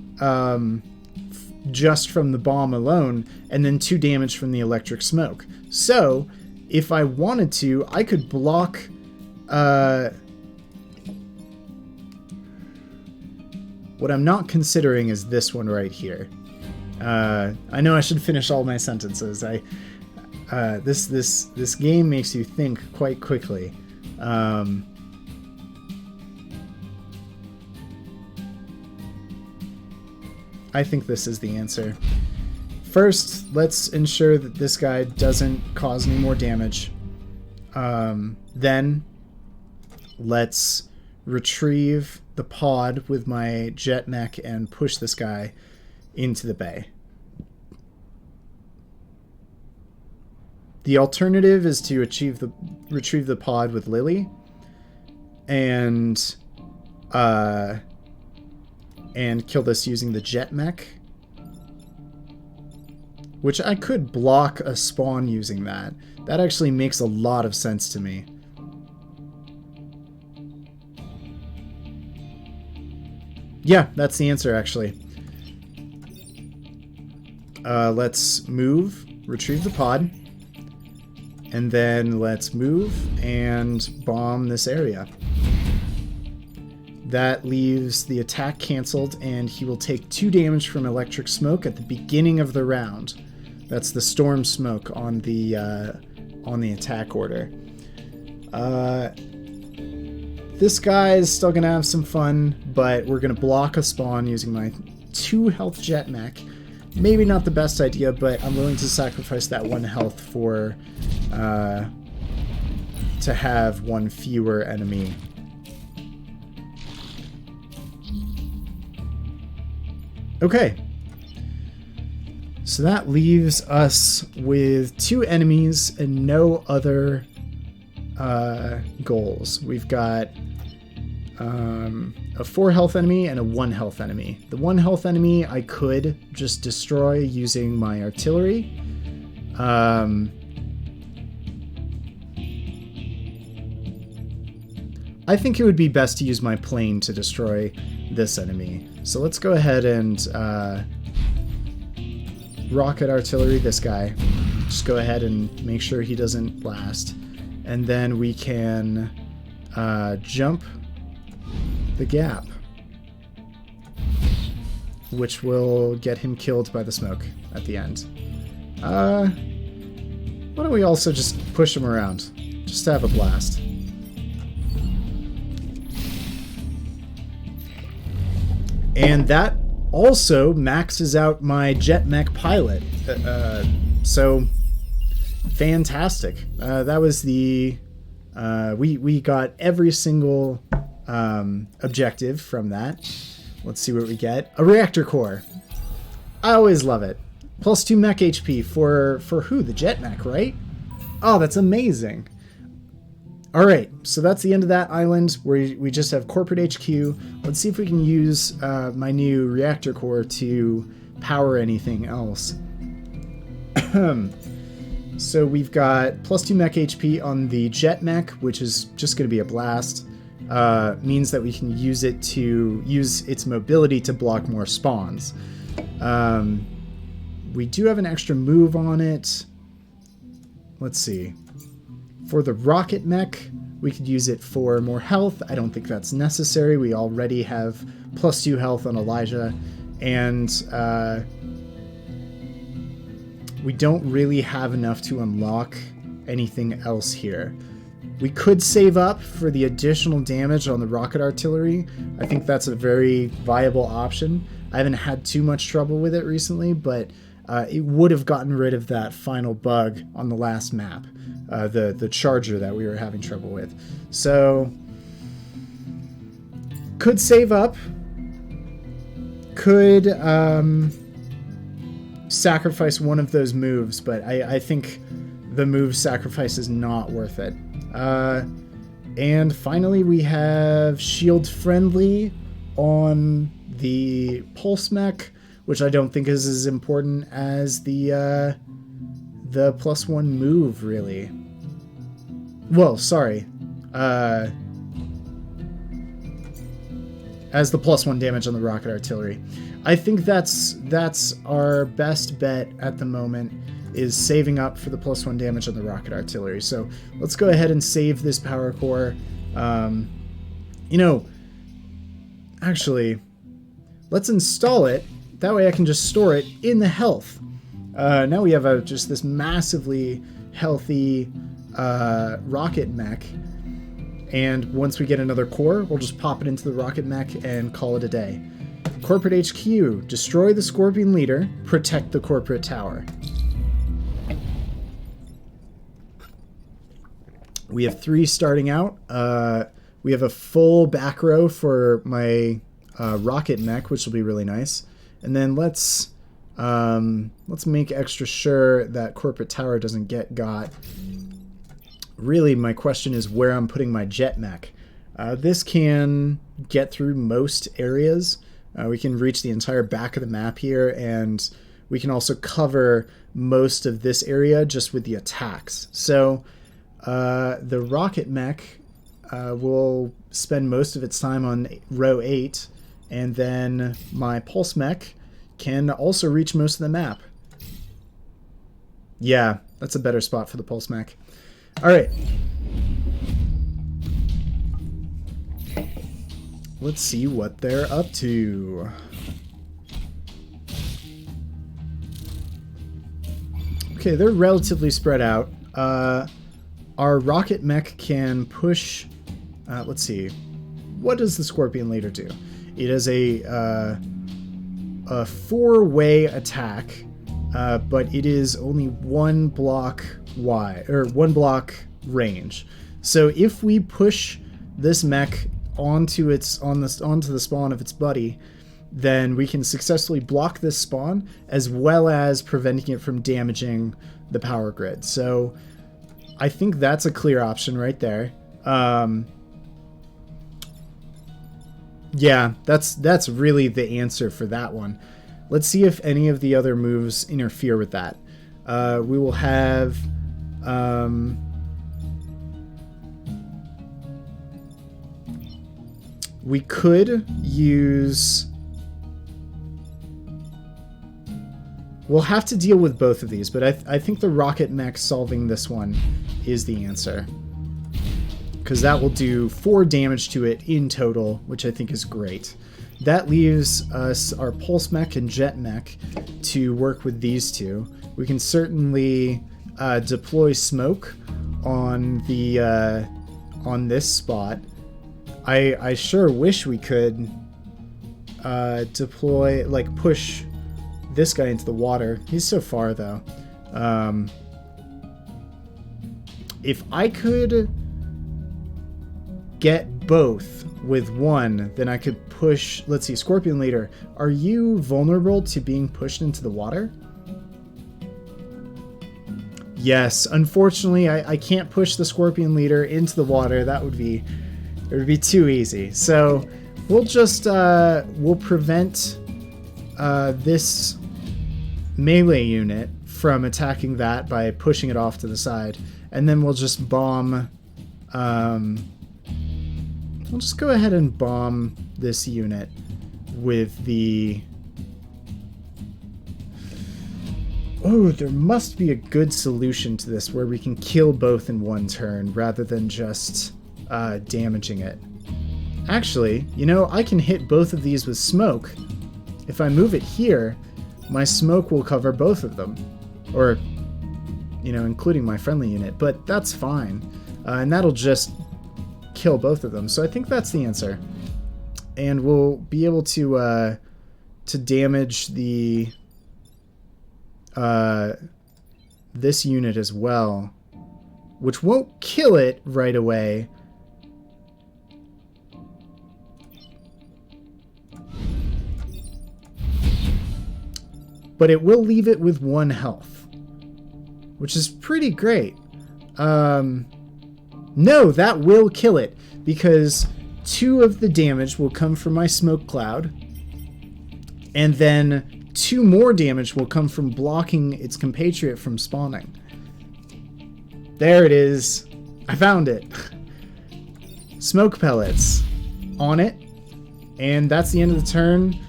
just from the bomb alone, and then 2 damage from the electric smoke. So if I wanted to, I could block... what I'm not considering is this one right here. I know I should finish all my sentences. This game makes you think quite quickly. I think this is the answer. First, let's ensure that this guy doesn't cause any more damage. Then, let's retrieve the pod with my jet mech and push this guy into the bay. The alternative is to retrieve the pod with Lily, and kill this using the jet mech, which I could block a spawn using that. That actually makes a lot of sense to me. Yeah, that's the answer, actually. Let's move, retrieve the pod, and then let's move and bomb this area. That leaves the attack canceled, and he will take 2 damage from electric smoke at the beginning of the round. That's the storm smoke on the attack order. This guy is still gonna have some fun, but we're gonna block a spawn using my 2 health jet mech. Maybe not the best idea, but I'm willing to sacrifice that 1 health for to have 1 fewer enemy. Okay. So that leaves us with 2 enemies and no other goals. We've got a 4 health enemy and a 1 health enemy. The 1 health enemy I could just destroy using my artillery. I think it would be best to use my plane to destroy this enemy. So let's go ahead and rocket artillery this guy. Just go ahead and make sure he doesn't blast. And then we can jump the gap, which will get him killed by the smoke at the end. Why don't we also just push him around, just to have a blast. And that also maxes out my jet mech pilot. So fantastic. That was the we got every single objective from that. Let's see what we get. A reactor core. I always love it. Plus 2 mech HP for who? The jet mech, right? Oh, that's amazing. All right, so that's the end of that island where we just have corporate HQ. Let's see if we can use my new reactor core to power anything else. So we've got plus 2 mech HP on the jet mech, which is just going to be a blast. Means that we can use it to use its mobility to block more spawns. We do have an extra move on it. Let's see. For the rocket mech, we could use it for more health. I don't think that's necessary. We already have plus 2 health on Elijah, and we don't really have enough to unlock anything else here. We could save up for the additional damage on the rocket artillery. I think that's a very viable option. I haven't had too much trouble with it recently, but it would have gotten rid of that final bug on the last map, the charger that we were having trouble with. So, could save up, could sacrifice one of those moves, but I think the move sacrifice is not worth it. And finally, we have shield friendly on the pulse mech, which I don't think is as important as the plus 1 move, really. Well, sorry. As the plus 1 damage on the rocket artillery. I think that's our best bet at the moment, is saving up for the plus 1 damage on the rocket artillery. So let's go ahead and save this power core. Actually, let's install it. That way I can just store it in the health. Now we have just this massively healthy rocket mech. And once we get another core, we'll just pop it into the rocket mech and call it a day. Corporate HQ, destroy the Scorpion leader, protect the corporate tower. We have 3 starting out. We have a full back row for my rocket mech, which will be really nice. And then let's Let's make extra sure that corporate tower doesn't get got. Really, my question is where I'm putting my jet mech. This can get through most areas. We can reach the entire back of the map here, and we can also cover most of this area just with the attacks. So the rocket mech will spend most of its time on row 8, and then my pulse mech can also reach most of the map. Yeah, that's a better spot for the pulse mech. Alright. Let's see what they're up to. Okay, they're relatively spread out. Our rocket mech can push... let's see. What does the Scorpion Leader do? It is a 4-way attack, but it is only 1 block wide, or 1 block range. So if we push this mech onto the spawn of its buddy, then we can successfully block this spawn as well as preventing it from damaging the power grid. So I think that's a clear option right there. Yeah, that's really the answer for that one. Let's see if any of the other moves interfere with that. We will have... we could use... We'll have to deal with both of these, but I think the rocket mech solving this one is the answer. Because that will do 4 damage to it in total, which I think is great. That leaves us our pulse mech and jet mech to work with these two. We can certainly deploy smoke on the on this spot. I sure wish we could deploy, like, push this guy into the water. He's so far, though. If I could get both with one, then I could push... Let's see, Scorpion Leader, are you vulnerable to being pushed into the water? Yes, unfortunately, I can't push the Scorpion Leader into the water. That would be... It would be too easy. So we'll just... we'll prevent this melee unit from attacking that by pushing it off to the side. And then we'll just bomb... we'll just go ahead and bomb this unit with the... Oh, there must be a good solution to this where we can kill both in one turn rather than just damaging it. Actually, you know, I can hit both of these with smoke. If I move it here, my smoke will cover both of them. Or, you know, including my friendly unit, but that's fine. And that'll just kill both of them. So I think that's the answer. And we'll be able to damage the this unit as well, which won't kill it right away. But it will leave it with 1 health, which is pretty great. No, that will kill it, because 2 of the damage will come from my smoke cloud, and then 2 more damage will come from blocking its compatriot from spawning. There it is. I found it. Smoke pellets on it, and that's the end of the turn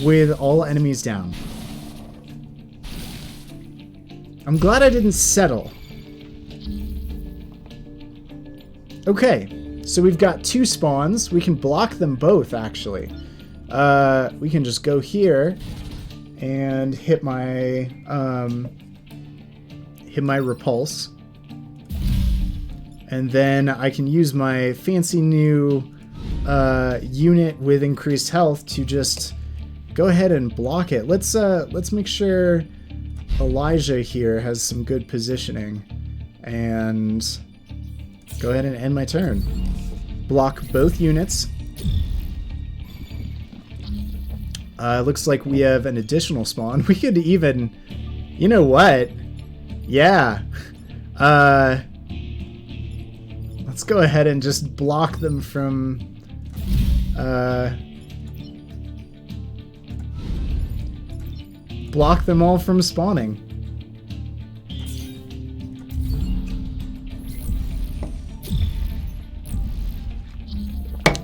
with all enemies down. I'm glad I didn't settle. Okay, so we've got 2 spawns. We can block them both, actually. We can just go here and hit my repulse. And then I can use my fancy new unit with increased health to just go ahead and block it. Let's make sure Elijah here has some good positioning, and go ahead and end my turn. Block both units. Looks like we have an additional spawn. We could even... You know what? Yeah. Let's go ahead and just block them from... block them all from spawning.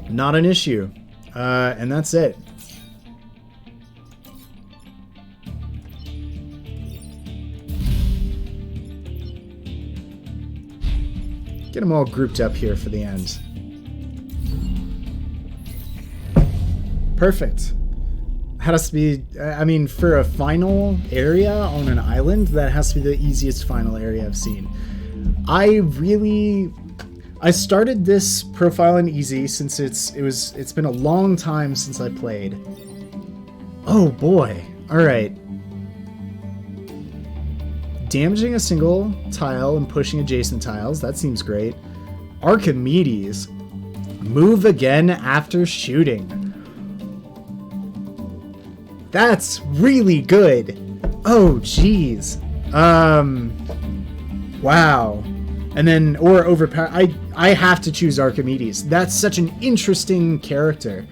Not an issue. And that's it. Get them all grouped up here for the end. Perfect. Has to be, I mean, for a final area on an island, that has to be the easiest final area I've seen. I started this profile in easy since it's been a long time since I played. Oh boy. All right. Damaging a single tile and pushing adjacent tiles, that seems great. Archimedes. Move again after shooting. That's really good. Oh, jeez. Wow. And then, or overpower. I have to choose Archimedes. That's such an interesting character.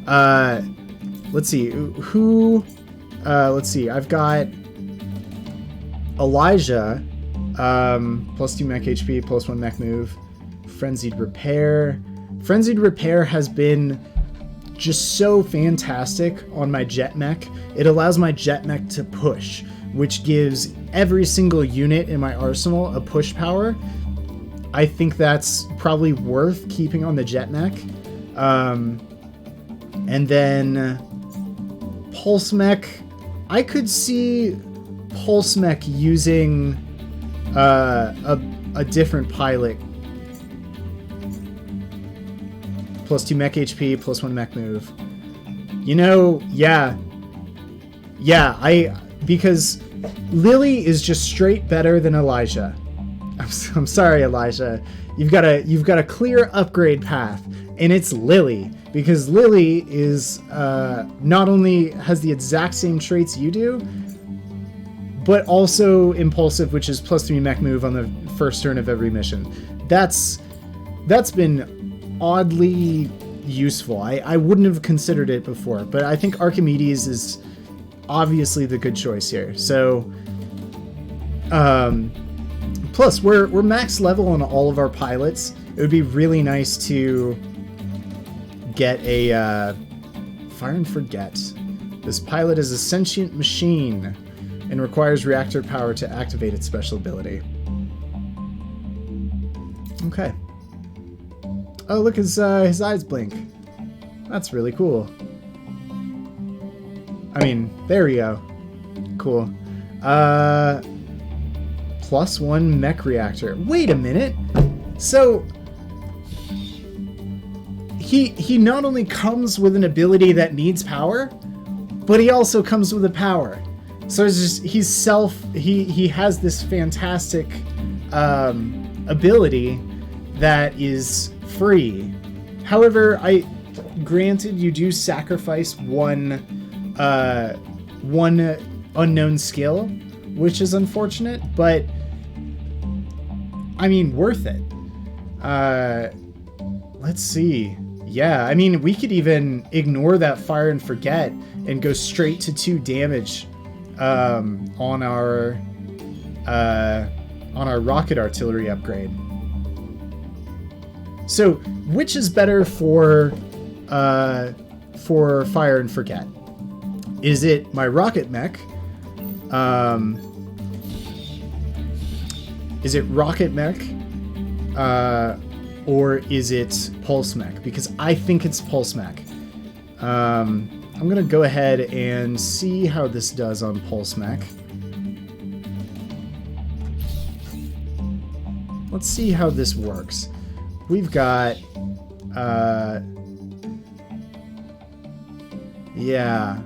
Let's see. Who... let's see. I've got... Elijah, +2 mech HP, +1 mech move, Frenzied Repair. Frenzied Repair has been just so fantastic on my jet mech. It allows my jet mech to push, which gives every single unit in my arsenal a push power. I think that's probably worth keeping on the jet mech. And then Pulse Mech, I could see Pulse Mech using a different pilot. +2 mech HP, +1 mech move. You know, yeah, because Lily is just straight better than Elijah. I'm sorry, Elijah. You've got a clear upgrade path, and it's Lily, because Lily is not only has the exact same traits you do, but also impulsive, which is +3 mech move on the first turn of every mission. That's been oddly useful. I wouldn't have considered it before, but I think Archimedes is obviously the good choice here. So, plus we're max level on all of our pilots. It would be really nice to get a Fire and Forget. This pilot is a sentient machine and requires reactor power to activate its special ability. Okay. Oh, look, his eyes blink. That's really cool. I mean, there we go. Cool. +1 mech reactor. Wait a minute. So he not only comes with an ability that needs power, but he also comes with a power. So it's just he has this fantastic ability that is free. However, granted you do sacrifice one unknown skill, which is unfortunate, but I mean, worth it. Let's see. Yeah, I mean, we could even ignore that Fire and Forget and go straight to 2 damage on our rocket artillery upgrade. So, which is better for Fire and Forget? Is it my rocket mech? Is it rocket mech? Or is it Pulse Mech? Because I think it's Pulse Mech. I'm going to go ahead and see how this does on Pulse Mech. Let's see how this works. We've got... yeah.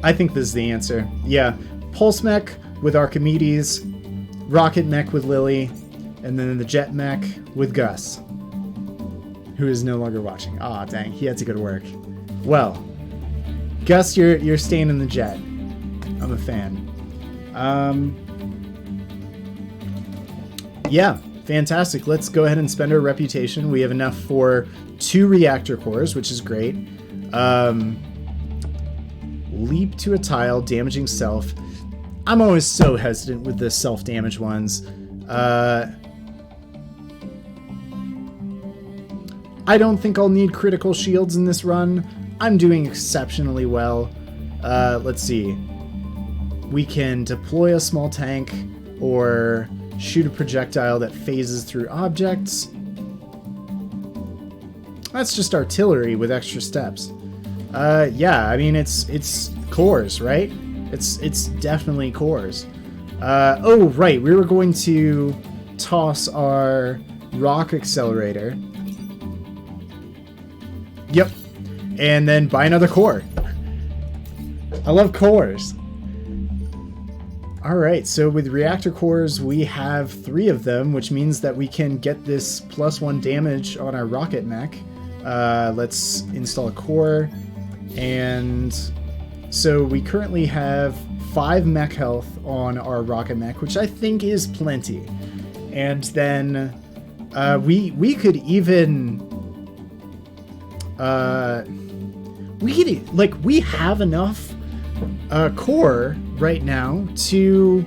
I think this is the answer. Yeah. Pulse Mech with Archimedes, Rocket Mech with Lily, and then the Jet Mech with Gus. who is no longer watching. Aw, dang, he had to go to work. Well, Gus, you're staying in the jet. I'm a fan. Yeah, fantastic. Let's go ahead and spend our reputation. We have enough for 2 reactor cores, which is great. Leap to a tile, damaging self. I'm always so hesitant with the self-damage ones. I don't think I'll need critical shields in this run. I'm doing exceptionally well. Let's see. We can deploy a small tank or shoot a projectile that phases through objects. That's just artillery with extra steps. Yeah, I mean, it's cores, right? It's definitely cores. Oh, right, we were going to toss our rock accelerator. Yep. And then buy another core. I love cores. Alright, so with reactor cores, we have 3 of them, which means that we can get this +1 damage on our rocket mech. Let's install a core. And so we currently have 5 mech health on our rocket mech, which I think is plenty. And then we could even... we have enough core right now to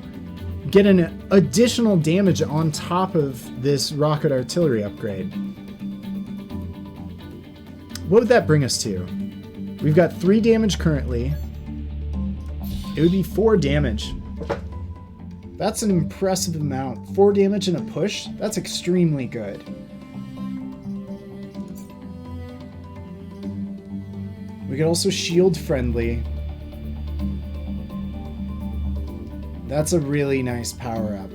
get an additional damage on top of this rocket artillery upgrade. What would that bring us to? We've got 3 damage currently. It would be 4 damage. That's an impressive amount. 4 damage and a push? That's extremely good. We could also shield friendly. That's a really nice power up.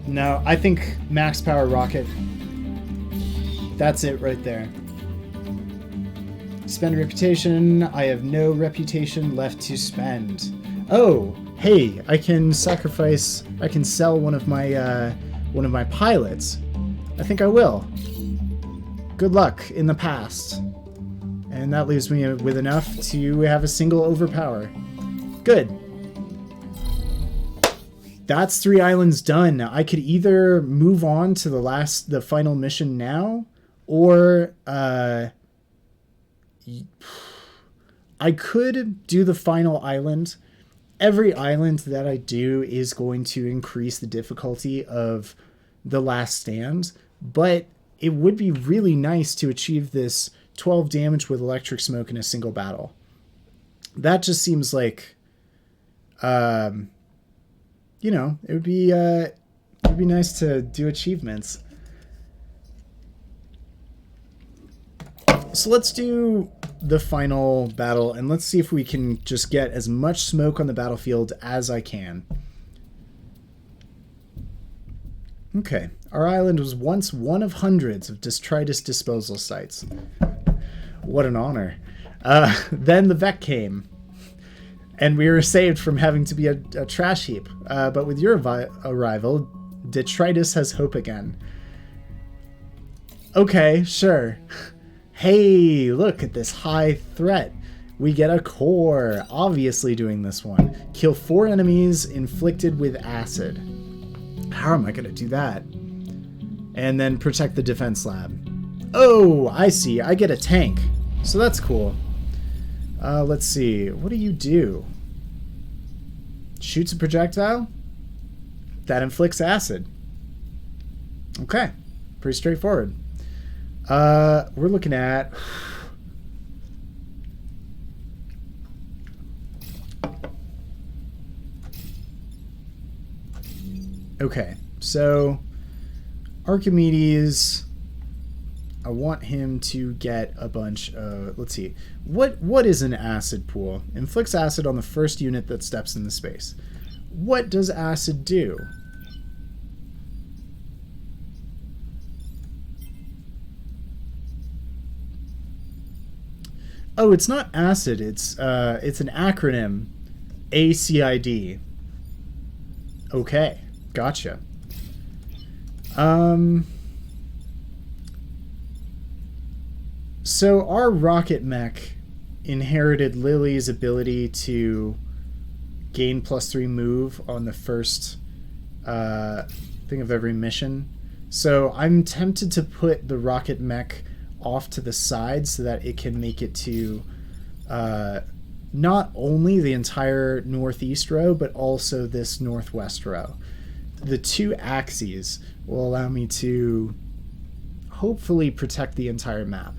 No, I think max power rocket. That's it right there. Spend reputation. I have no reputation left to spend. Oh, hey, I can sacrifice. I can sell one of my pilots. I think I will. Good luck in the past. And that leaves me with enough to have a single overpower. Good. That's 3 islands done. I could either move on to the final mission now, or I could do the final island. Every island that I do is going to increase the difficulty of The Last Stand, but it would be really nice to achieve this 12 damage with electric smoke in a single battle. That just seems like, you know, it'd be nice to do achievements. So let's do the final battle, and let's see if we can just get as much smoke on the battlefield as I can. Okay, our island was once one of hundreds of detritus disposal sites. What an honor. Then the Vec came, and we were saved from having to be a trash heap. But with your arrival, detritus has hope again. Okay, sure. Hey, look at this high threat. We get a core, obviously doing this one. Kill 4 enemies inflicted with acid. How am I going to do that? And then protect the defense lab. Oh, I see. I get a tank. So that's cool. Let's see. What do you do? Shoots a projectile? That inflicts acid. Okay. Pretty straightforward. We're looking at... Okay, so Archimedes, I want him to get a bunch of... Let's see. What is an acid pool? Inflicts acid on the first unit that steps in the space. What does acid do? Oh, it's not acid. It's an acronym. ACID. Okay, gotcha. So our rocket mech inherited Lily's ability to gain +3 move on the first thing of every mission. So I'm tempted to put the rocket mech off to the side so that it can make it to not only the entire northeast row, but also this northwest row. The two axes will allow me to hopefully protect the entire map.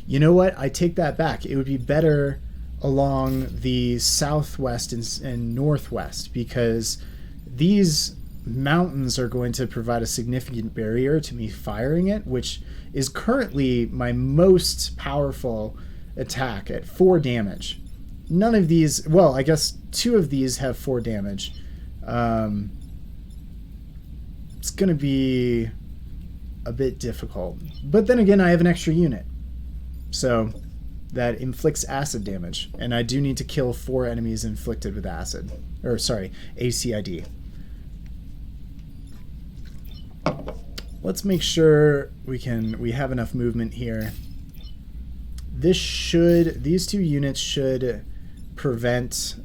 You know what? I take that back. It would be better along the southwest and northwest, because these mountains are going to provide a significant barrier to me firing it, which is currently my most powerful attack at 4 damage. None of these, well, I guess 2 of these have 4 damage. It's going to be a bit difficult. But then again, I have an extra unit. So that inflicts acid damage. And I do need to kill 4 enemies inflicted with acid. Or, sorry, ACID. Let's make sure we have enough movement here. These 2 units should prevent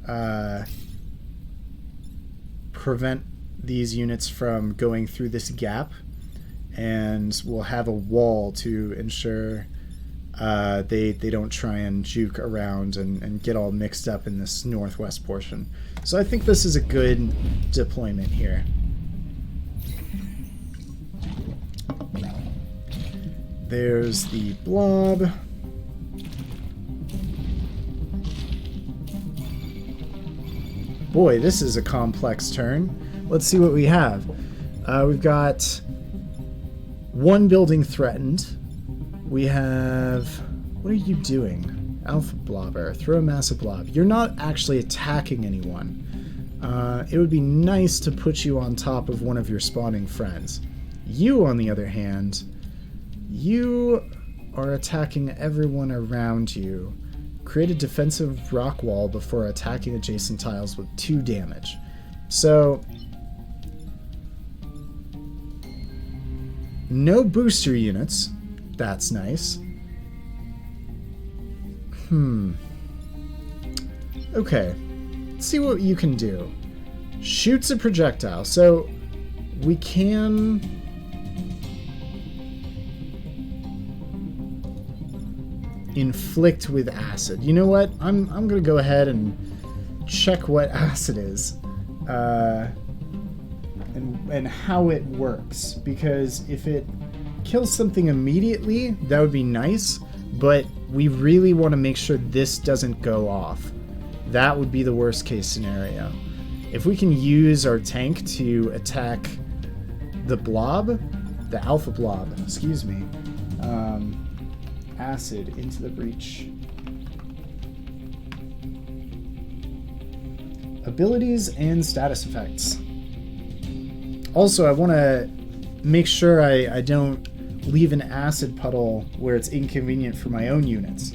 these units from going through this gap, and we'll have a wall to ensure they don't try and juke around and get all mixed up in this northwest portion. So I think this is a good deployment here. There's the blob. Boy, this is a complex turn. Let's see what we have. We've got 1 building threatened. We have... What are you doing? Alpha Blobber. Throw a massive blob. You're not actually attacking anyone. It would be nice to put you on top of one of your spawning friends. You, on the other hand, you are attacking everyone around you. Create a defensive rock wall before attacking adjacent tiles with 2 damage. So, no booster units. That's nice. Okay. Let's see what you can do. Shoots a projectile. So, we can... inflict with acid. You know what? I'm gonna go ahead and check what acid is, and how it works. Because if it kills something immediately, that would be nice. But we really want to make sure this doesn't go off. That would be the worst case scenario. If we can use our tank to attack the blob, the alpha blob, excuse me. Acid into the breach. Abilities and status effects. Also, I want to make sure I don't leave an acid puddle where it's inconvenient for my own units.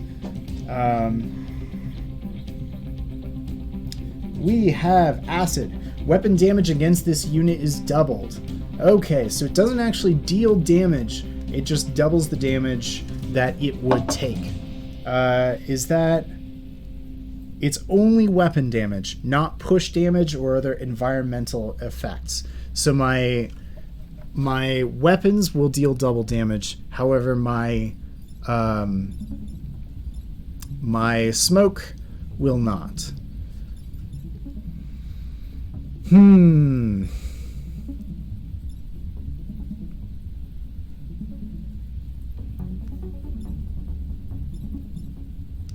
We have acid. Weapon damage against this unit is doubled. Okay, so it doesn't actually deal damage, it just doubles the damage that it would take. Is that... It's only weapon damage, not push damage or other environmental effects. So my weapons will deal double damage. However, my smoke will not.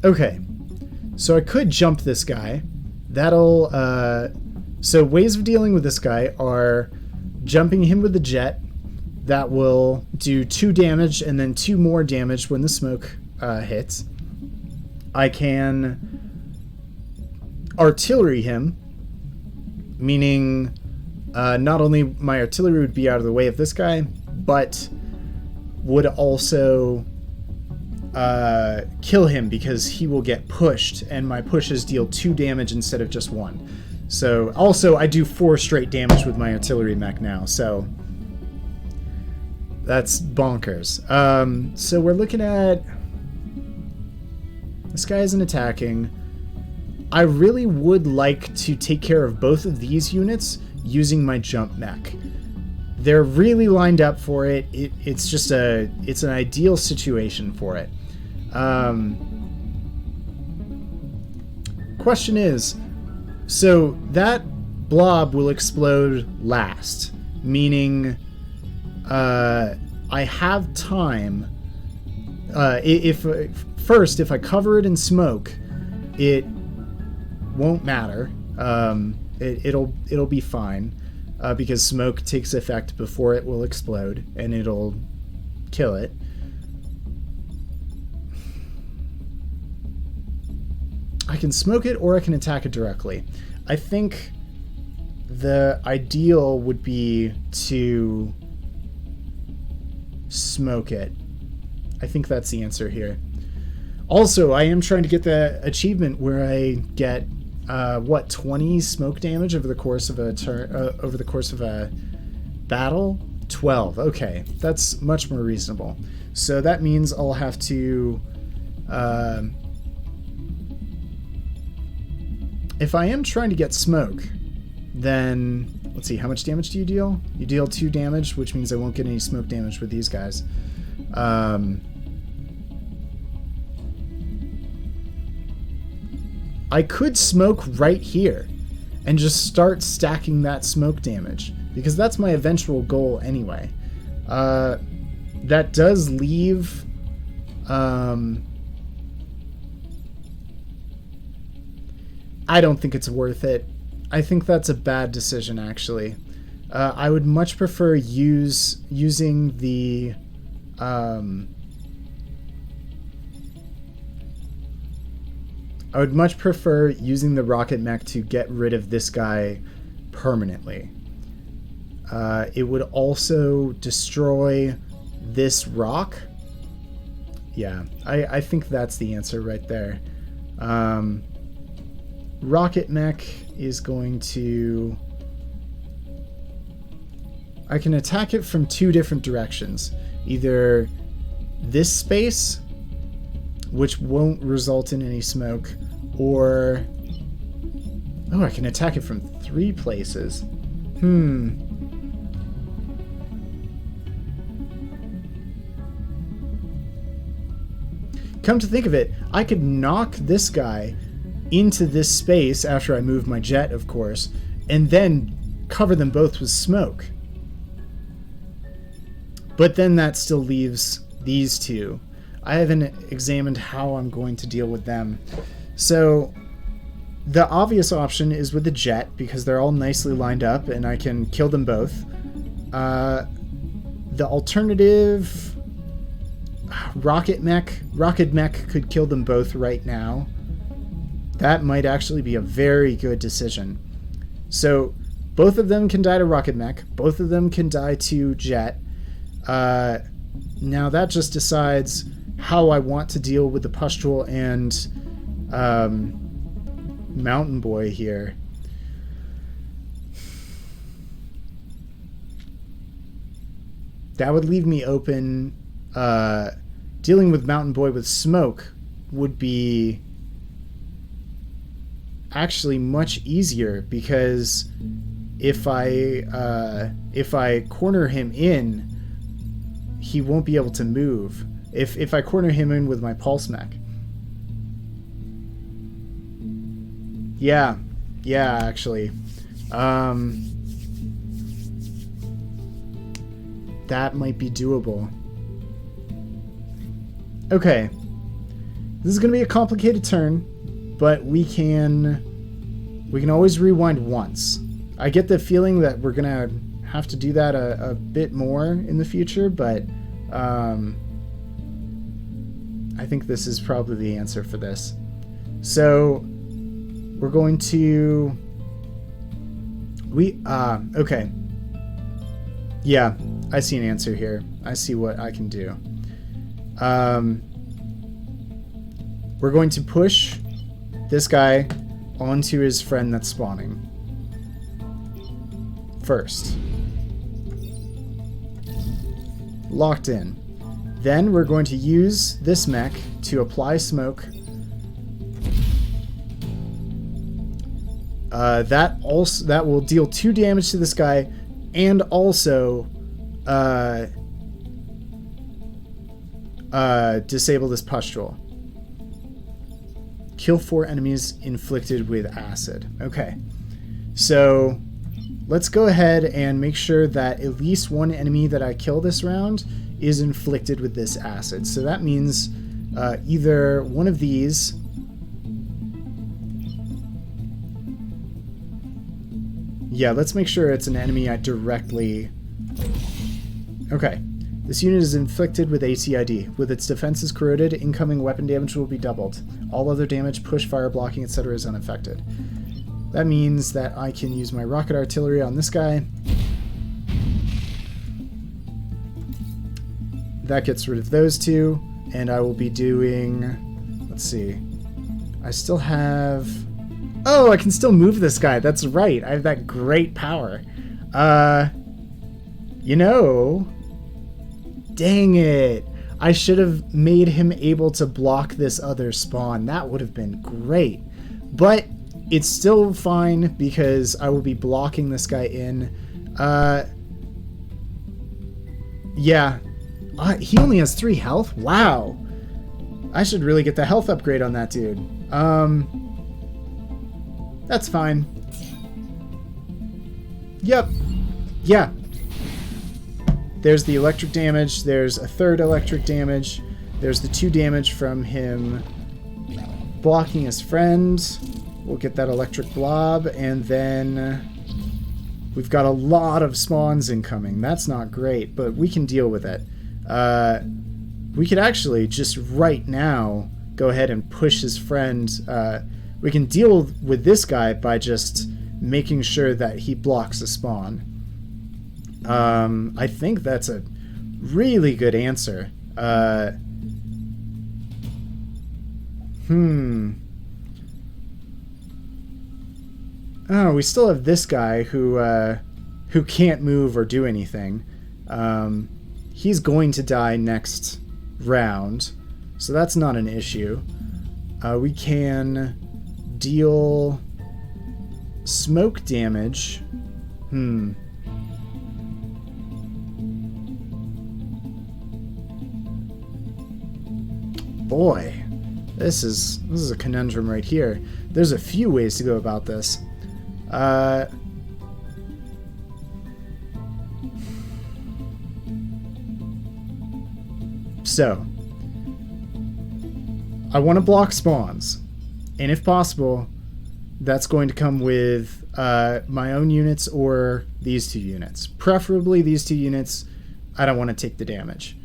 Okay, so I could jump this guy. That'll, so ways of dealing with this guy are jumping him with the jet. That will do 2 damage and then 2 more damage when the smoke hits. I can artillery him, meaning not only my artillery would be out of the way of this guy, but would also kill him because he will get pushed, and my pushes deal 2 damage instead of just 1. So, also, I do 4 straight damage with my artillery mech now, so that's bonkers. So we're looking at... This guy isn't attacking. I really would like to take care of both of these units using my jump mech. They're really lined up for it. It's just it's an ideal situation for it. Question is, so that blob will explode last, meaning I have time. If I cover it in smoke, it won't matter. It'll be fine, because smoke takes effect before it will explode, and it'll kill it. I can smoke it, or I can attack it directly. I think the ideal would be to smoke it. I think that's the answer here. Also, I am trying to get the achievement where I get 20 smoke damage over the course of a over the course of a battle. 12. Okay, that's much more reasonable. So that means I'll have to. If I am trying to get smoke, then let's see, how much damage do you deal? You deal 2 damage, which means I won't get any smoke damage with these guys. I could smoke right here and just start stacking that smoke damage, because that's my eventual goal anyway. That does leave... I don't think it's worth it. I think that's a bad decision, actually. I would much prefer using the... I would much prefer using the rocket mech to get rid of this guy permanently. It would also destroy this rock. Yeah, I think that's the answer right there. Rocket mech is going to... I can attack it from 2 different directions. Either this space, which won't result in any smoke, or... Oh, I can attack it from 3 places. Come to think of it, I could knock this guy into this space after I move my jet, of course, and then cover them both with smoke. But then that still leaves these 2. I haven't examined how I'm going to deal with them. So the obvious option is with the jet, because they're all nicely lined up and I can kill them both. The alternative... Rocket mech could kill them both right now. That might actually be a very good decision. So both of them can die to rocket mech. Both of them can die to jet. Now that just decides how I want to deal with the pustule and mountain boy here. That would leave me open. Dealing with mountain boy with smoke would be actually much easier, because if I corner him in, he won't be able to move. If I corner him in with my pulse mech. Yeah, actually. That might be doable. Okay. This is going to be a complicated turn, but we can always rewind once. I get the feeling that we're going to have to do that a bit more in the future, but I think this is probably the answer for this. So we're going to... okay. Yeah, I see an answer here. I see what I can do. we're going to push this guy onto his friend that's spawning first. Locked in. Then we're going to use this mech to apply smoke. That will deal 2 damage to this guy, and also disable this pustule. Kill 4 enemies inflicted with acid. Okay, so let's go ahead and make sure that at least 1 enemy that I kill this round is inflicted with this acid. So that means either one of these. Yeah, let's make sure it's an enemy I directly... Okay. This unit is inflicted with ACID. With its defenses corroded, incoming weapon damage will be doubled. All other damage, push, fire, blocking, etc. is unaffected. That means that I can use my rocket artillery on this guy. That gets rid of those 2, and I will be doing... Let's see. I still have... Oh, I can still move this guy. That's right. I have that great power. You know... Dang it. I should have made him able to block this other spawn. That would have been great. But it's still fine because I will be blocking this guy in. Yeah. He only has 3 health? Wow. I should really get the health upgrade on that dude. That's fine. Yep. Yeah. There's the electric damage. There's a 3rd electric damage. There's the 2 damage from him blocking his friend. We'll get that electric blob. And then we've got a lot of spawns incoming. That's not great, but we can deal with it. We could actually just right now go ahead and push his friend. We can deal with this guy by just making sure that he blocks a spawn. I think that's a really good answer. Oh, we still have this guy who can't move or do anything. He's going to die next round, so that's not an issue. We can deal smoke damage. Boy, this is a conundrum right here. There's a few ways to go about this. So, I want to block spawns, and if possible, that's going to come with my own units or these 2 units. Preferably these 2 units. I don't want to take the damage.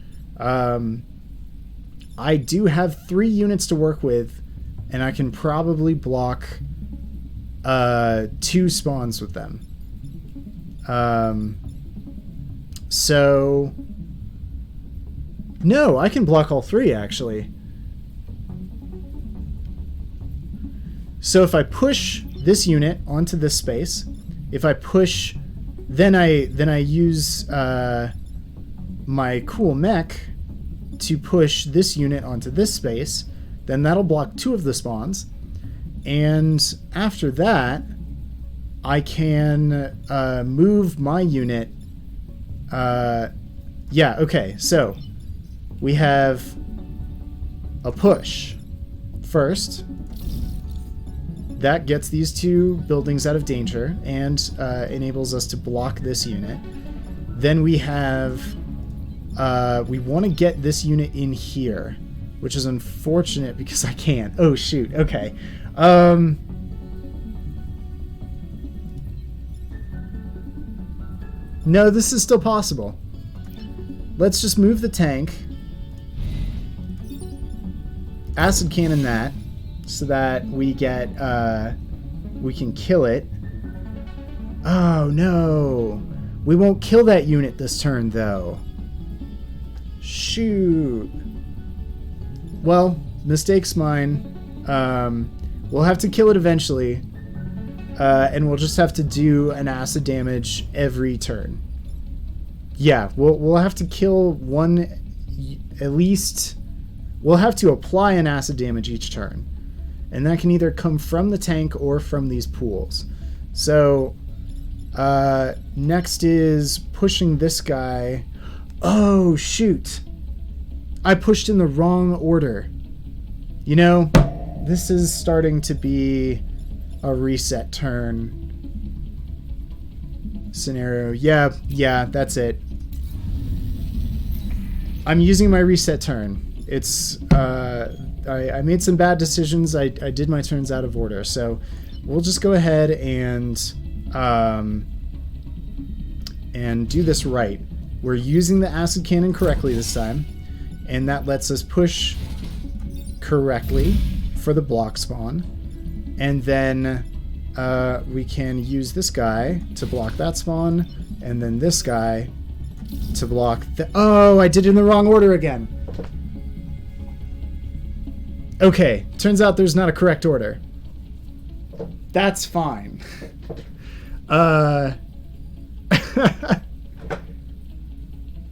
I do have 3 units to work with, and I can probably block 2 spawns with them. So... No, I can block all 3, actually. So if I push this unit onto this space, if I push... Then I use my cool mech to push this unit onto this space, then that'll block 2 of the spawns, and after that I can move my unit. Yeah, okay, so we have a push first. That gets these 2 buildings out of danger and enables us to block this unit. Then we have... we want to get this unit in here, which is unfortunate because I can't. Oh, shoot. Okay. No, this is still possible. Let's just move the tank. Acid cannon that, so that we get, we can kill it. Oh, no. We won't kill that unit this turn, though. Shoot. Well, Mistake's mine. We'll have to kill it eventually. And we'll just have to do an acid damage every turn. Yeah, we'll have to kill one, at least. We'll have to apply an acid damage each turn. And that can either come from the tank or from these pools. So, next is pushing this guy. Oh, shoot. I pushed in the wrong order. You know, this is starting to be a reset turn scenario. Yeah, that's it. I'm using my reset turn. It's, I made some bad decisions. I did my turns out of order. So we'll just go ahead and do this right. We're using the acid cannon correctly this time. And that lets us push correctly for the block spawn. And then we can use this guy to block that spawn. And then this guy to block the... Oh, I did it in the wrong order again. Okay, turns out there's not a correct order. That's fine.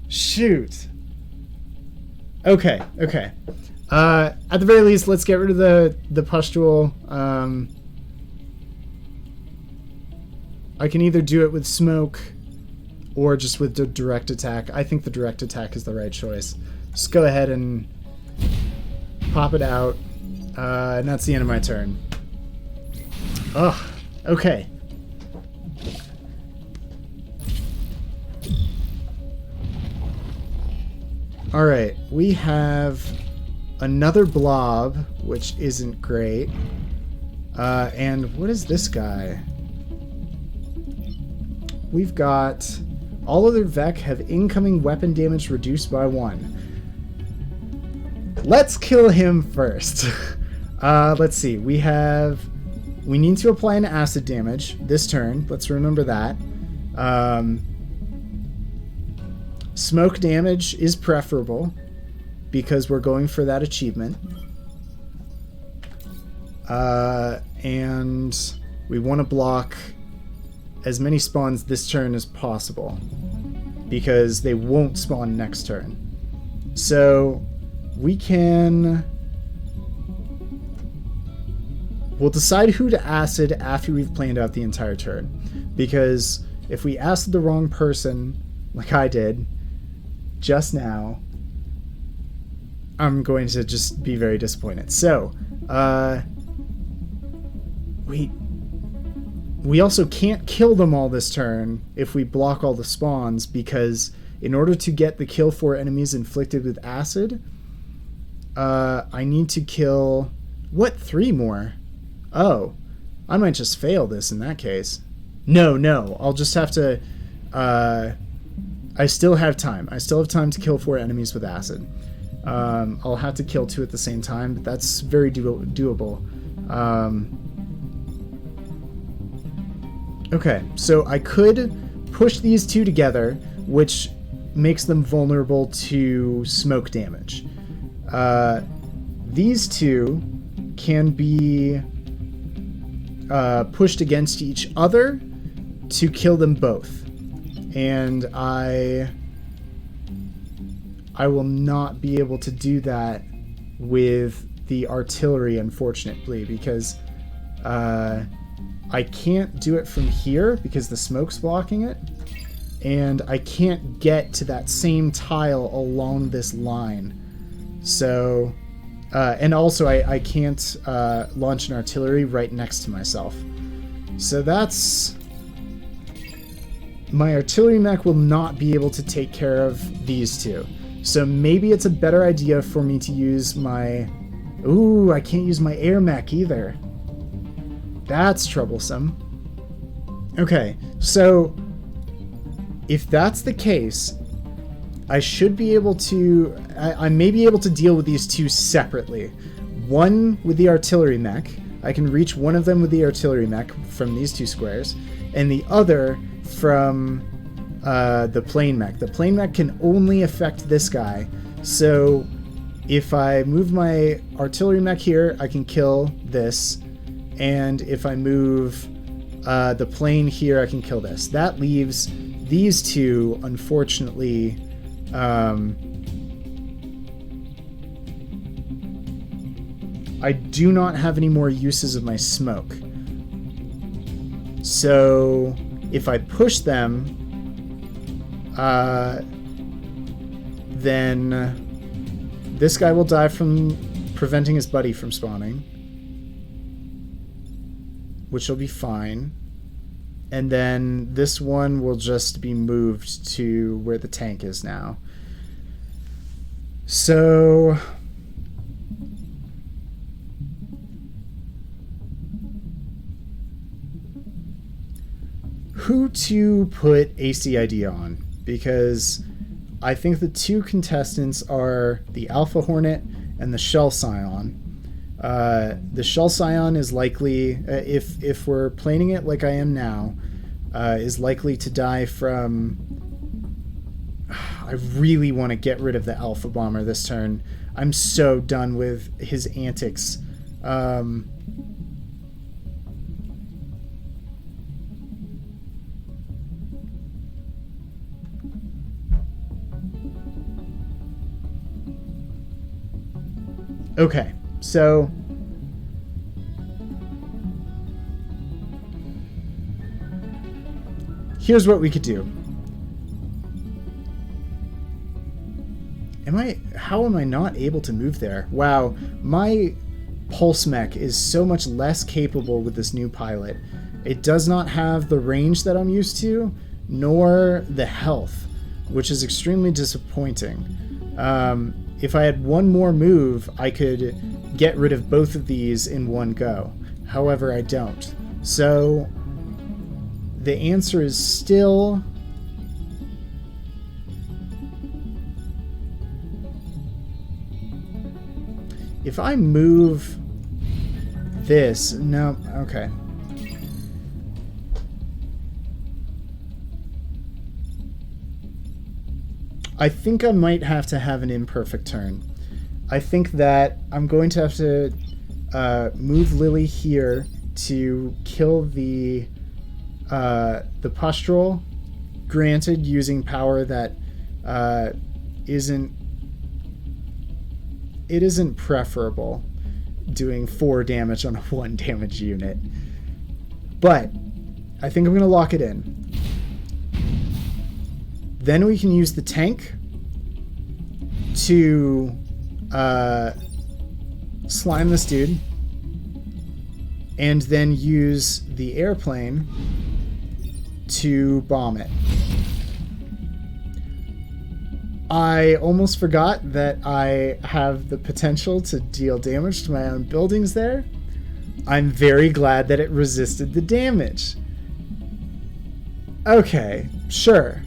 Shoot. Okay. At the very least, let's get rid of the pustule. I can either do it with smoke or just with the direct attack. I think the direct attack is the right choice. Just go ahead and pop it out. And that's the end of my turn. Ugh. Okay. Alright, we have another blob, which isn't great. And what is this guy? We've got... All other Vek have incoming weapon damage reduced by 1. Let's kill him first. Let's see. We need to apply an acid damage this turn. Let's remember that. Smoke damage is preferable because we're going for that achievement. And we want to block as many spawns this turn as possible because they won't spawn next turn. So we'll decide who to acid after we've planned out the entire turn, because if we acid the wrong person like I did just now, I'm going to just be very disappointed. So we also can't kill them all this turn if we block all the spawns, because in order to get the kill for enemies inflicted with acid, I need to kill... What? 3 more? Oh. I might just fail this in that case. No. I'll just have to... I still have time. I still have time to kill 4 enemies with acid. I'll have to kill 2 at the same time, but that's very doable. Okay, so I could push these 2 together, which makes them vulnerable to smoke damage. These 2 can be pushed against each other to kill them both. And I will not be able to do that with the artillery, unfortunately, because I can't do it from here because the smoke's blocking it, and I can't get to that same tile along this line. So, and also I can't launch an artillery right next to myself. So that's... My artillery mech will not be able to take care of these 2. So maybe it's a better idea for me to use my... Ooh, I can't use my air mech either. That's troublesome. Okay, so if that's the case, I should be able to... I may be able to deal with these 2 separately. One with the artillery mech. I can reach one of them with the artillery mech from these 2 squares, and the other from the plane mech. The plane mech can only affect this guy, so If I move my artillery mech here, I can kill this. And if I move the plane here, I can kill this. That leaves these two, unfortunately, I do not have any more uses of my smoke. So if I push them, then this guy will die from preventing his buddy from spawning, which will be fine. And then this one will just be moved to where the tank is now. So who to put ACID on? Because I think the two contestants are the Alpha Hornet and the Shell Scion. The Shell Scion is likely, if we're playing it like I am now, is likely to die from... I really want to get rid of the Alpha Bomber this turn. I'm so done with his antics. Okay, so here's what we could do. How am I not able to move there? Wow, my pulse mech is so much less capable with this new pilot. It does not have the range that I'm used to, nor the health, which is extremely disappointing. If I had one more move, I could get rid of both of these in one go. However, I don't. So the answer is still... If I move this... No, okay. I think I might have to have an imperfect turn. I think that I'm going to have to move Lily here to kill the Pustule, granted using power that isn't preferable, doing 4 damage on a 1 damage unit. But I think I'm going to lock it in. Then we can use the tank to slime this dude, and then use the airplane to bomb it. I almost forgot that I have the potential to deal damage to my own buildings there. I'm very glad that it resisted the damage. Okay, sure.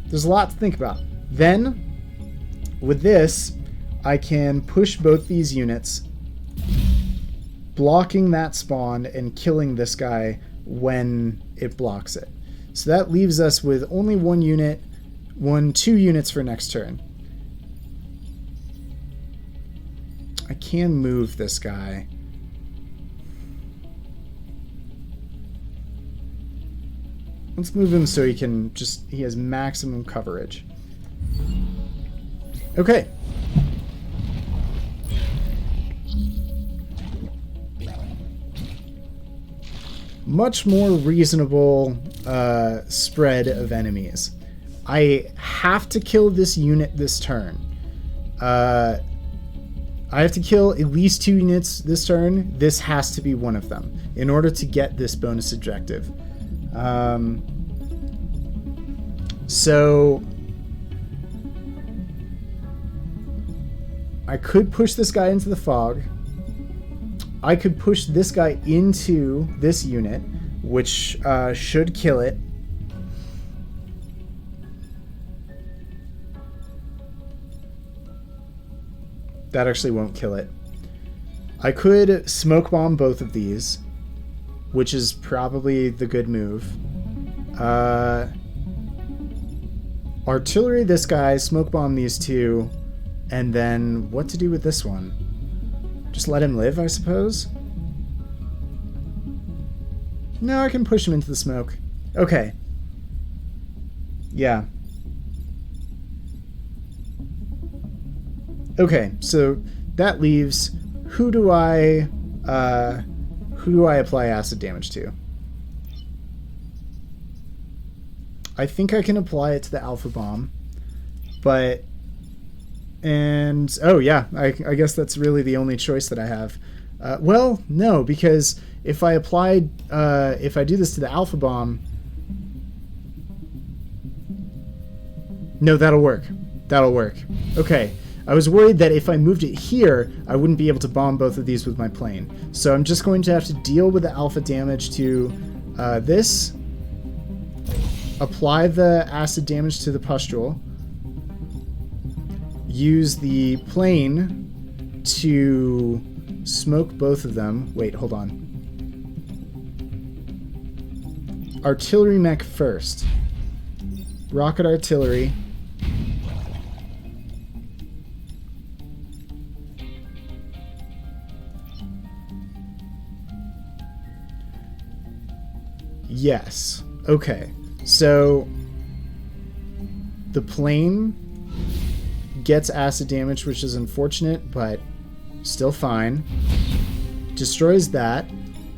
There's a lot to think about. Then, with this, I can push both these units, blocking that spawn and killing this guy when it blocks it. So that leaves us with only 2 units for next turn. I can move this guy. Let's move him so he has maximum coverage. Okay. Much more reasonable spread of enemies. I have to kill this unit this turn. I have to kill at least 2 units this turn. This has to be one of them in order to get this bonus objective. So I could push this guy into the fog. I could push this guy into this unit, which should kill it. That actually won't kill it. I could smoke bomb both of these, which is probably the good move. Artillery this guy, smoke bomb these two, And then what to do with this one? Just let him live, I suppose? No, I can push him into the smoke. Okay. Yeah. Okay, so that leaves who do I apply acid damage to? I think I can apply it to the Alpha Bomb, but oh yeah, I guess that's really the only choice that I have. Well, no, because if I do this to the Alpha Bomb, no, that'll work. That'll work. Okay. I was worried that if I moved it here, I wouldn't be able to bomb both of these with my plane. So I'm just going to have to deal with the alpha damage to this, apply the acid damage to the pustule, use the plane to smoke both of them. Wait, hold on. Artillery mech first. Rocket artillery. Yes. Okay. So the plane gets acid damage, which is unfortunate, but still fine. Destroys that.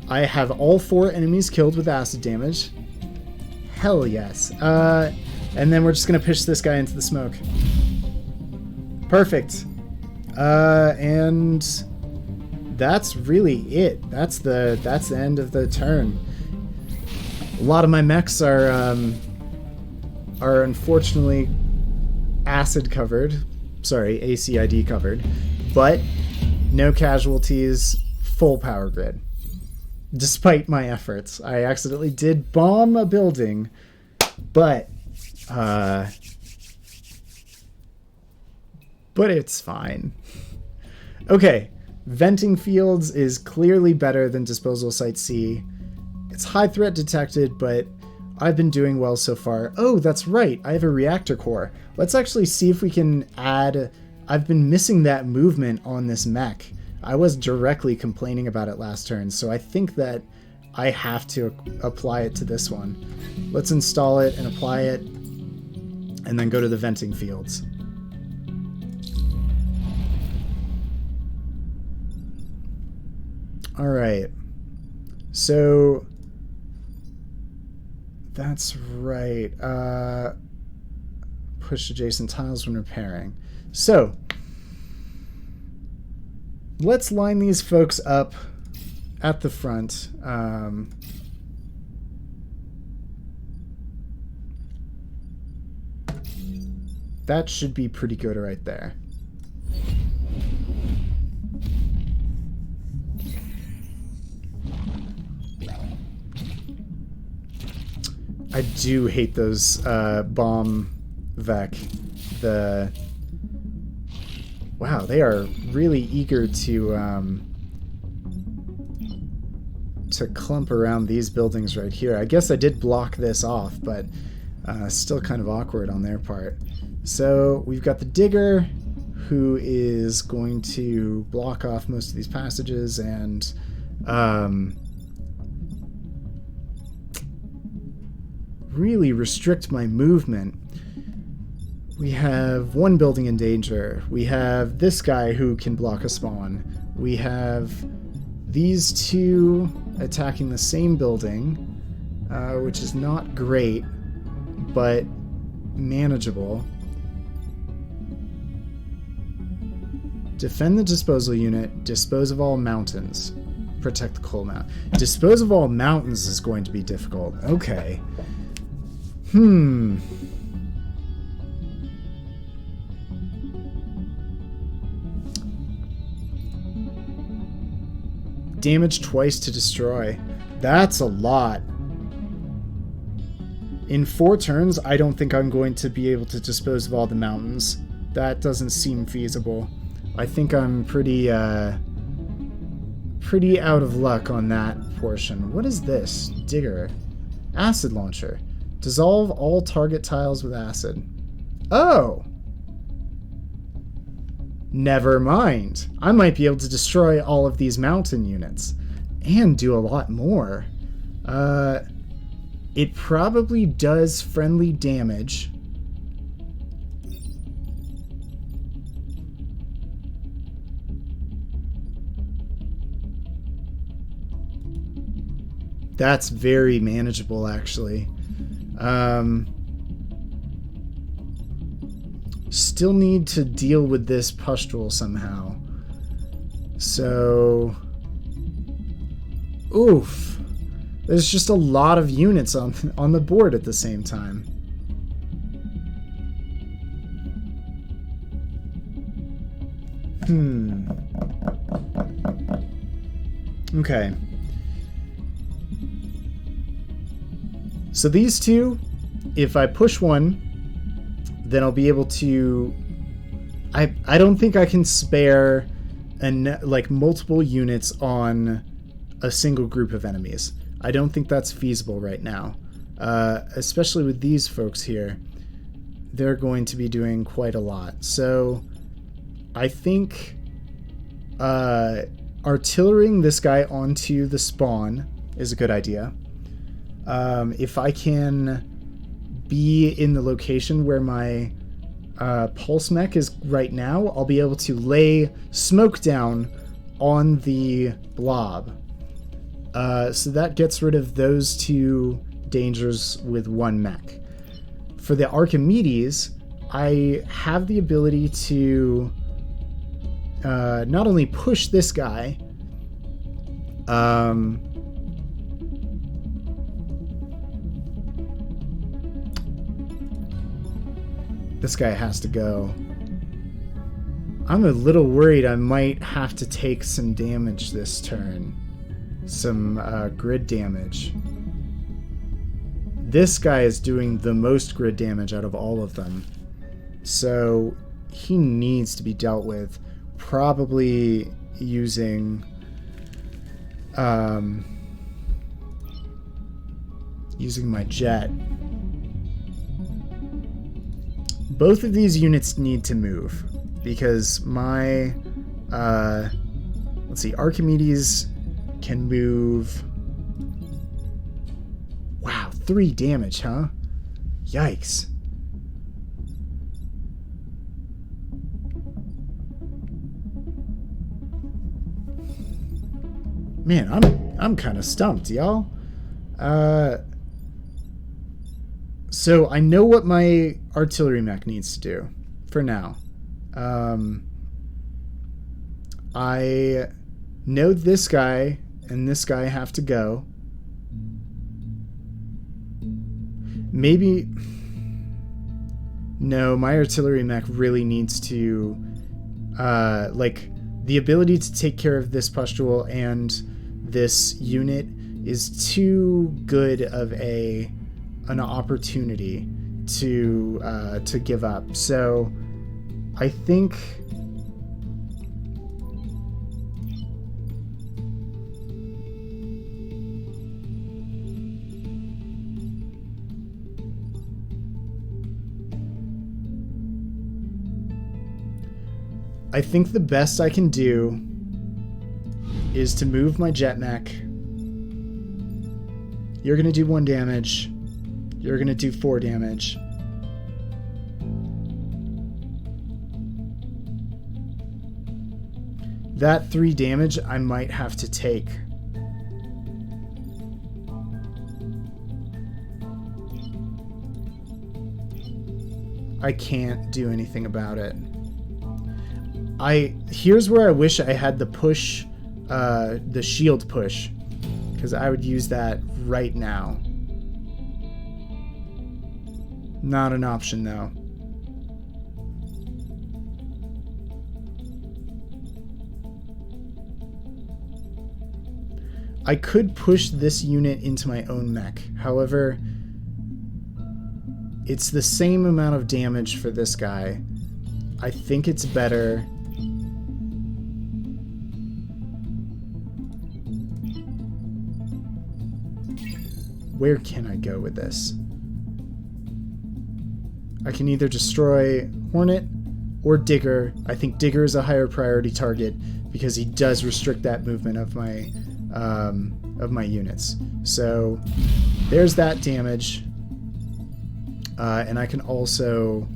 I have all 4 enemies killed with acid damage. Hell yes. And then we're just gonna push this guy into the smoke. Perfect. And that's really it. That's the end of the turn. A lot of my mechs are unfortunately acid covered. Sorry, ACID covered. But no casualties, full power grid. Despite my efforts. I accidentally did bomb a building, but it's fine. Okay, venting fields is clearly better than disposal site C. It's high threat detected, but I've been doing well so far. Oh, that's right. I have a reactor core. Let's actually see if we can add... I've been missing that movement on this mech. I was directly complaining about it last turn, so I think that I have to apply it to this one. Let's install it and apply it, and then go to the venting fields. All right. So... That's right. Push adjacent tiles when repairing. So, let's line these folks up at the front. That should be pretty good right there. I do hate those bomb Vec. Wow, they are really eager to clump around these buildings right here. I guess I did block this off, but still kind of awkward on their part. So we've got the digger, who is going to block off most of these passages and really restrict my movement. We have one building in danger. We have this guy who can block a spawn. We have these two attacking the same building, which is not great, but manageable. Defend the disposal unit. Dispose of all mountains. Protect the coal mountain. Dispose of all mountains is going to be difficult. Okay. Damage twice to destroy. That's a lot. In 4 turns, I don't think I'm going to be able to dispose of all the mountains. That doesn't seem feasible. I think I'm pretty out of luck on that portion. What is this? Digger. Acid launcher. Dissolve all target tiles with acid. Oh! Never mind. I might be able to destroy all of these mountain units. And do a lot more. It probably does friendly damage. That's very manageable, actually. Still need to deal with this pustule somehow. So... Oof. There's just a lot of units on the board at the same time. Okay. So these two, if I push one, then I'll be able to... I don't think I can spare like multiple units on a single group of enemies. I don't think that's feasible right now. Especially with these folks here. They're going to be doing quite a lot. So I think artillerying this guy onto the spawn is a good idea. If I can be in the location where my pulse mech is right now, I'll be able to lay smoke down on the blob. So that gets rid of those two dangers with one mech. For the Archimedes, I have the ability to not only push this guy, this guy has to go. I'm a little worried I might have to take some damage this turn. Some grid damage. This guy is doing the most grid damage out of all of them. So he needs to be dealt with. Probably using... using my jet. Both of these units need to move. Because my... let's see, Archimedes can move... Wow, 3 damage, huh? Yikes. Man, I'm kind of stumped, y'all. So I know what my artillery mech needs to do for now. I know this guy and this guy have to go. Maybe... No, my artillery mech really needs to... like, the ability to take care of this pustule and this unit is too good of an opportunity to give up. So, I think... I think the best I can do is to move my jet mech. You're going to do 1 damage. You're going to do 4 damage. That 3 damage I might have to take. I can't do anything about it. Here's where I wish I had the push, the shield push, because I would use that right now. Not an option though. I could push this unit into my own mech. However, it's the same amount of damage for this guy. I think it's better... Where can I go with this? I can either destroy Hornet, or Digger. I think Digger is a higher priority target because he does restrict that movement of my units. So there's that damage. And I can also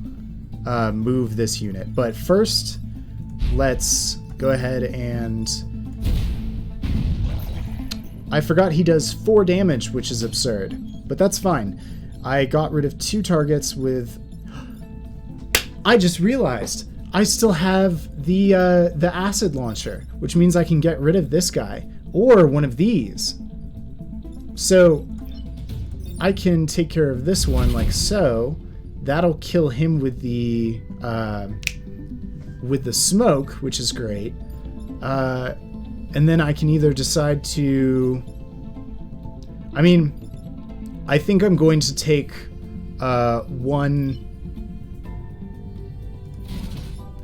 move this unit. But first, let's go ahead and... I forgot he does 4 damage, which is absurd. But that's fine. I got rid of 2 targets with... I just realized I still have the acid launcher, which means I can get rid of this guy. Or one of these. So I can take care of this one like so. That'll kill him with the smoke, which is great. And then I can either decide to... I mean, I think I'm going to take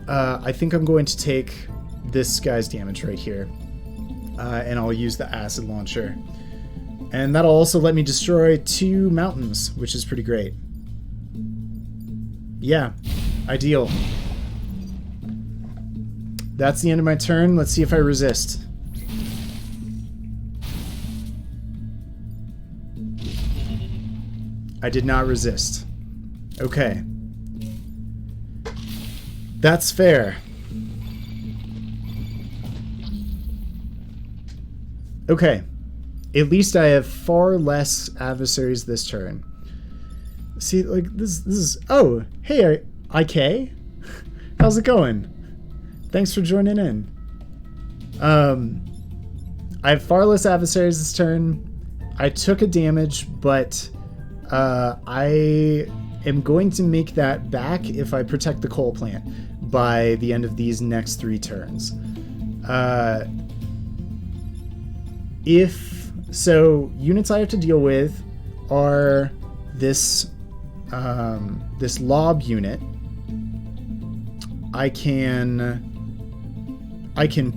I think I'm going to take this guy's damage right here. And I'll use the acid launcher. And that'll also let me destroy 2 mountains, which is pretty great. Yeah, ideal. That's the end of my turn. Let's see if I resist. I did not resist. Okay. That's fair. Okay. At least I have far less adversaries this turn. See, like, this is... Oh, hey, IK? How's it going? Thanks for joining in. I have far less adversaries this turn. I took a damage, but I am going to make that back if I protect the coal plant by the end of these next 3 turns. So, units I have to deal with are this this lob unit. I can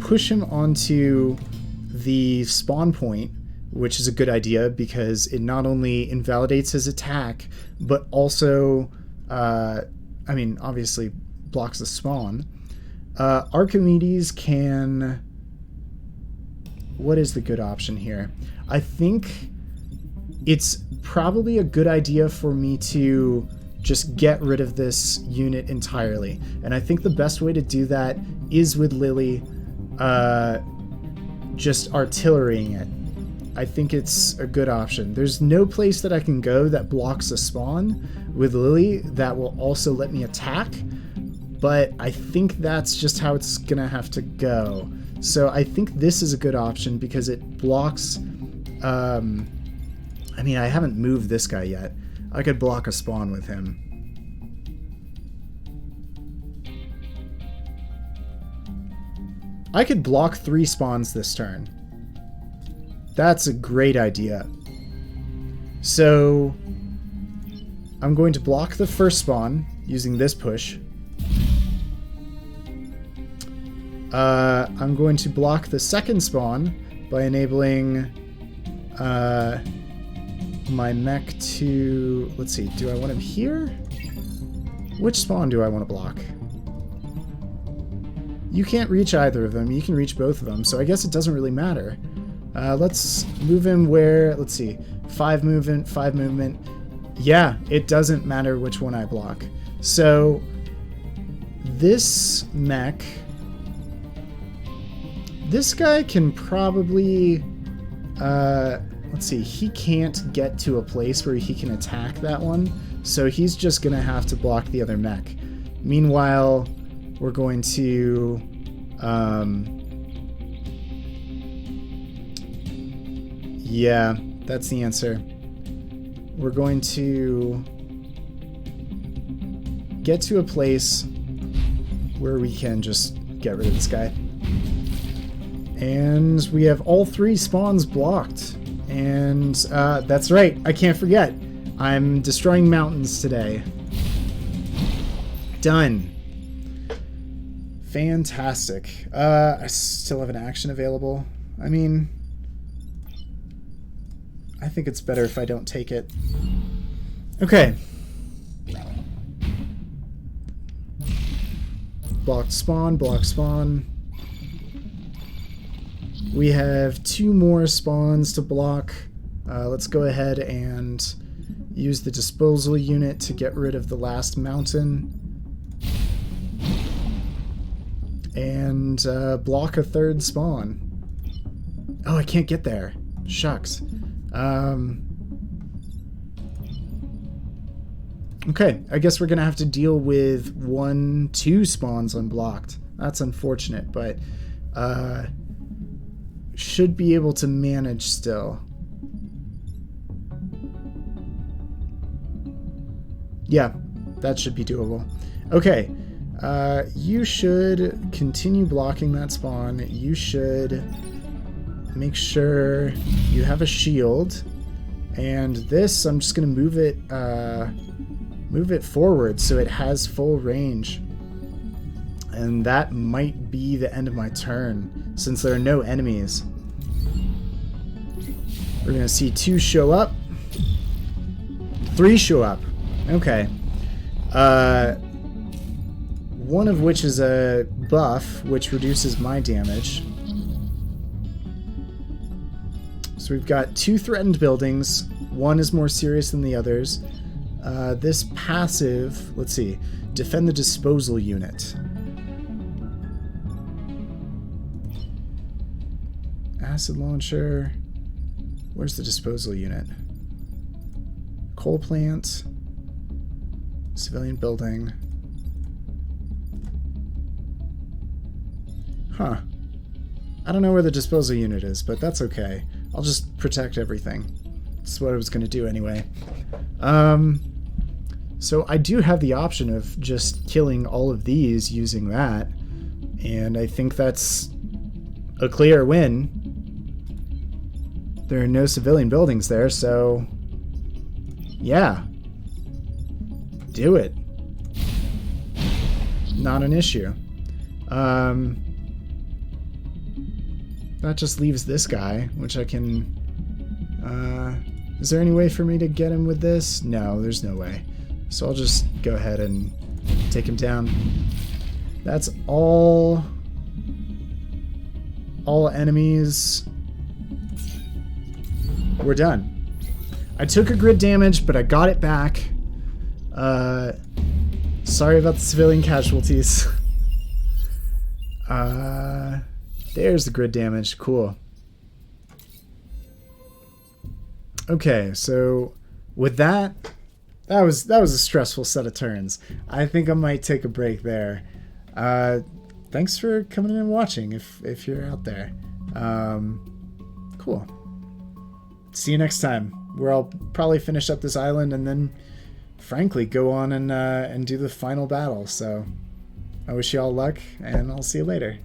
push him onto the spawn point, which is a good idea because it not only invalidates his attack, but also, I mean, obviously blocks the spawn. Archimedes can... What is the good option here? I think it's probably a good idea for me to just get rid of this unit entirely. And I think the best way to do that is with Lily, just artillerying it. I think it's a good option. There's no place that I can go that blocks a spawn with Lily that will also let me attack, but I think that's just how it's gonna have to go. So I think this is a good option because it blocks... I mean, I haven't moved this guy yet. I could block a spawn with him. I could block 3 spawns this turn. That's a great idea. So I'm going to block the first spawn using this push. I'm going to block the second spawn by enabling my mech to... Let's see, do I want him here? Which spawn do I want to block? You can't reach either of them. You can reach both of them, so I guess it doesn't really matter. Let's move him where... Let's see. 5 movement, 5 movement. Yeah, it doesn't matter which one I block. So this mech... This guy can probably... let's see. He can't get to a place where he can attack that one, so he's just going to have to block the other mech. Meanwhile, we're going to... yeah, that's the answer. We're going to get to a place where we can just get rid of this guy. And we have all 3 spawns blocked. And that's right, I can't forget. I'm destroying mountains today. Done. Fantastic. I still have an action available. I mean, I think it's better if I don't take it. Okay. Block spawn, block spawn. We have 2 more spawns to block. Let's go ahead and use the disposal unit to get rid of the last mountain. And block a 3rd spawn. Oh, I can't get there. Shucks. Okay, I guess we're gonna have to deal with 2 spawns unblocked. That's unfortunate, but should be able to manage still. Yeah, that should be doable. Okay, you should continue blocking that spawn. You should make sure you have a shield. And this, I'm just going to move it forward so it has full range. And that might be the end of my turn, since there are no enemies. We're going to see 2 show up. 3 show up. Okay. One of which is a buff, which reduces my damage. So we've got 2 threatened buildings. One is more serious than the others. This passive, let's see, defend the disposal unit. Acid launcher. Where's the disposal unit? Coal plant. Civilian building. Huh. I don't know where the disposal unit is, but that's okay. I'll just protect everything. That's what I was going to do anyway. So I do have the option of just killing all of these using that. And I think that's a clear win. There are no civilian buildings there, so yeah. Do it. Not an issue. That just leaves this guy, which I can... is there any way for me to get him with this? No, there's no way. So I'll just go ahead and take him down. That's all enemies. We're done. I took a grid damage, but I got it back. Sorry about the civilian casualties. There's the grid damage. Cool. Okay, so with that was a stressful set of turns. I think I might take a break there. Thanks for coming in and watching if you're out there. Cool. See you next time, where I'll probably finish up this island and then, frankly, go on and do the final battle. So I wish you all luck, and I'll see you later.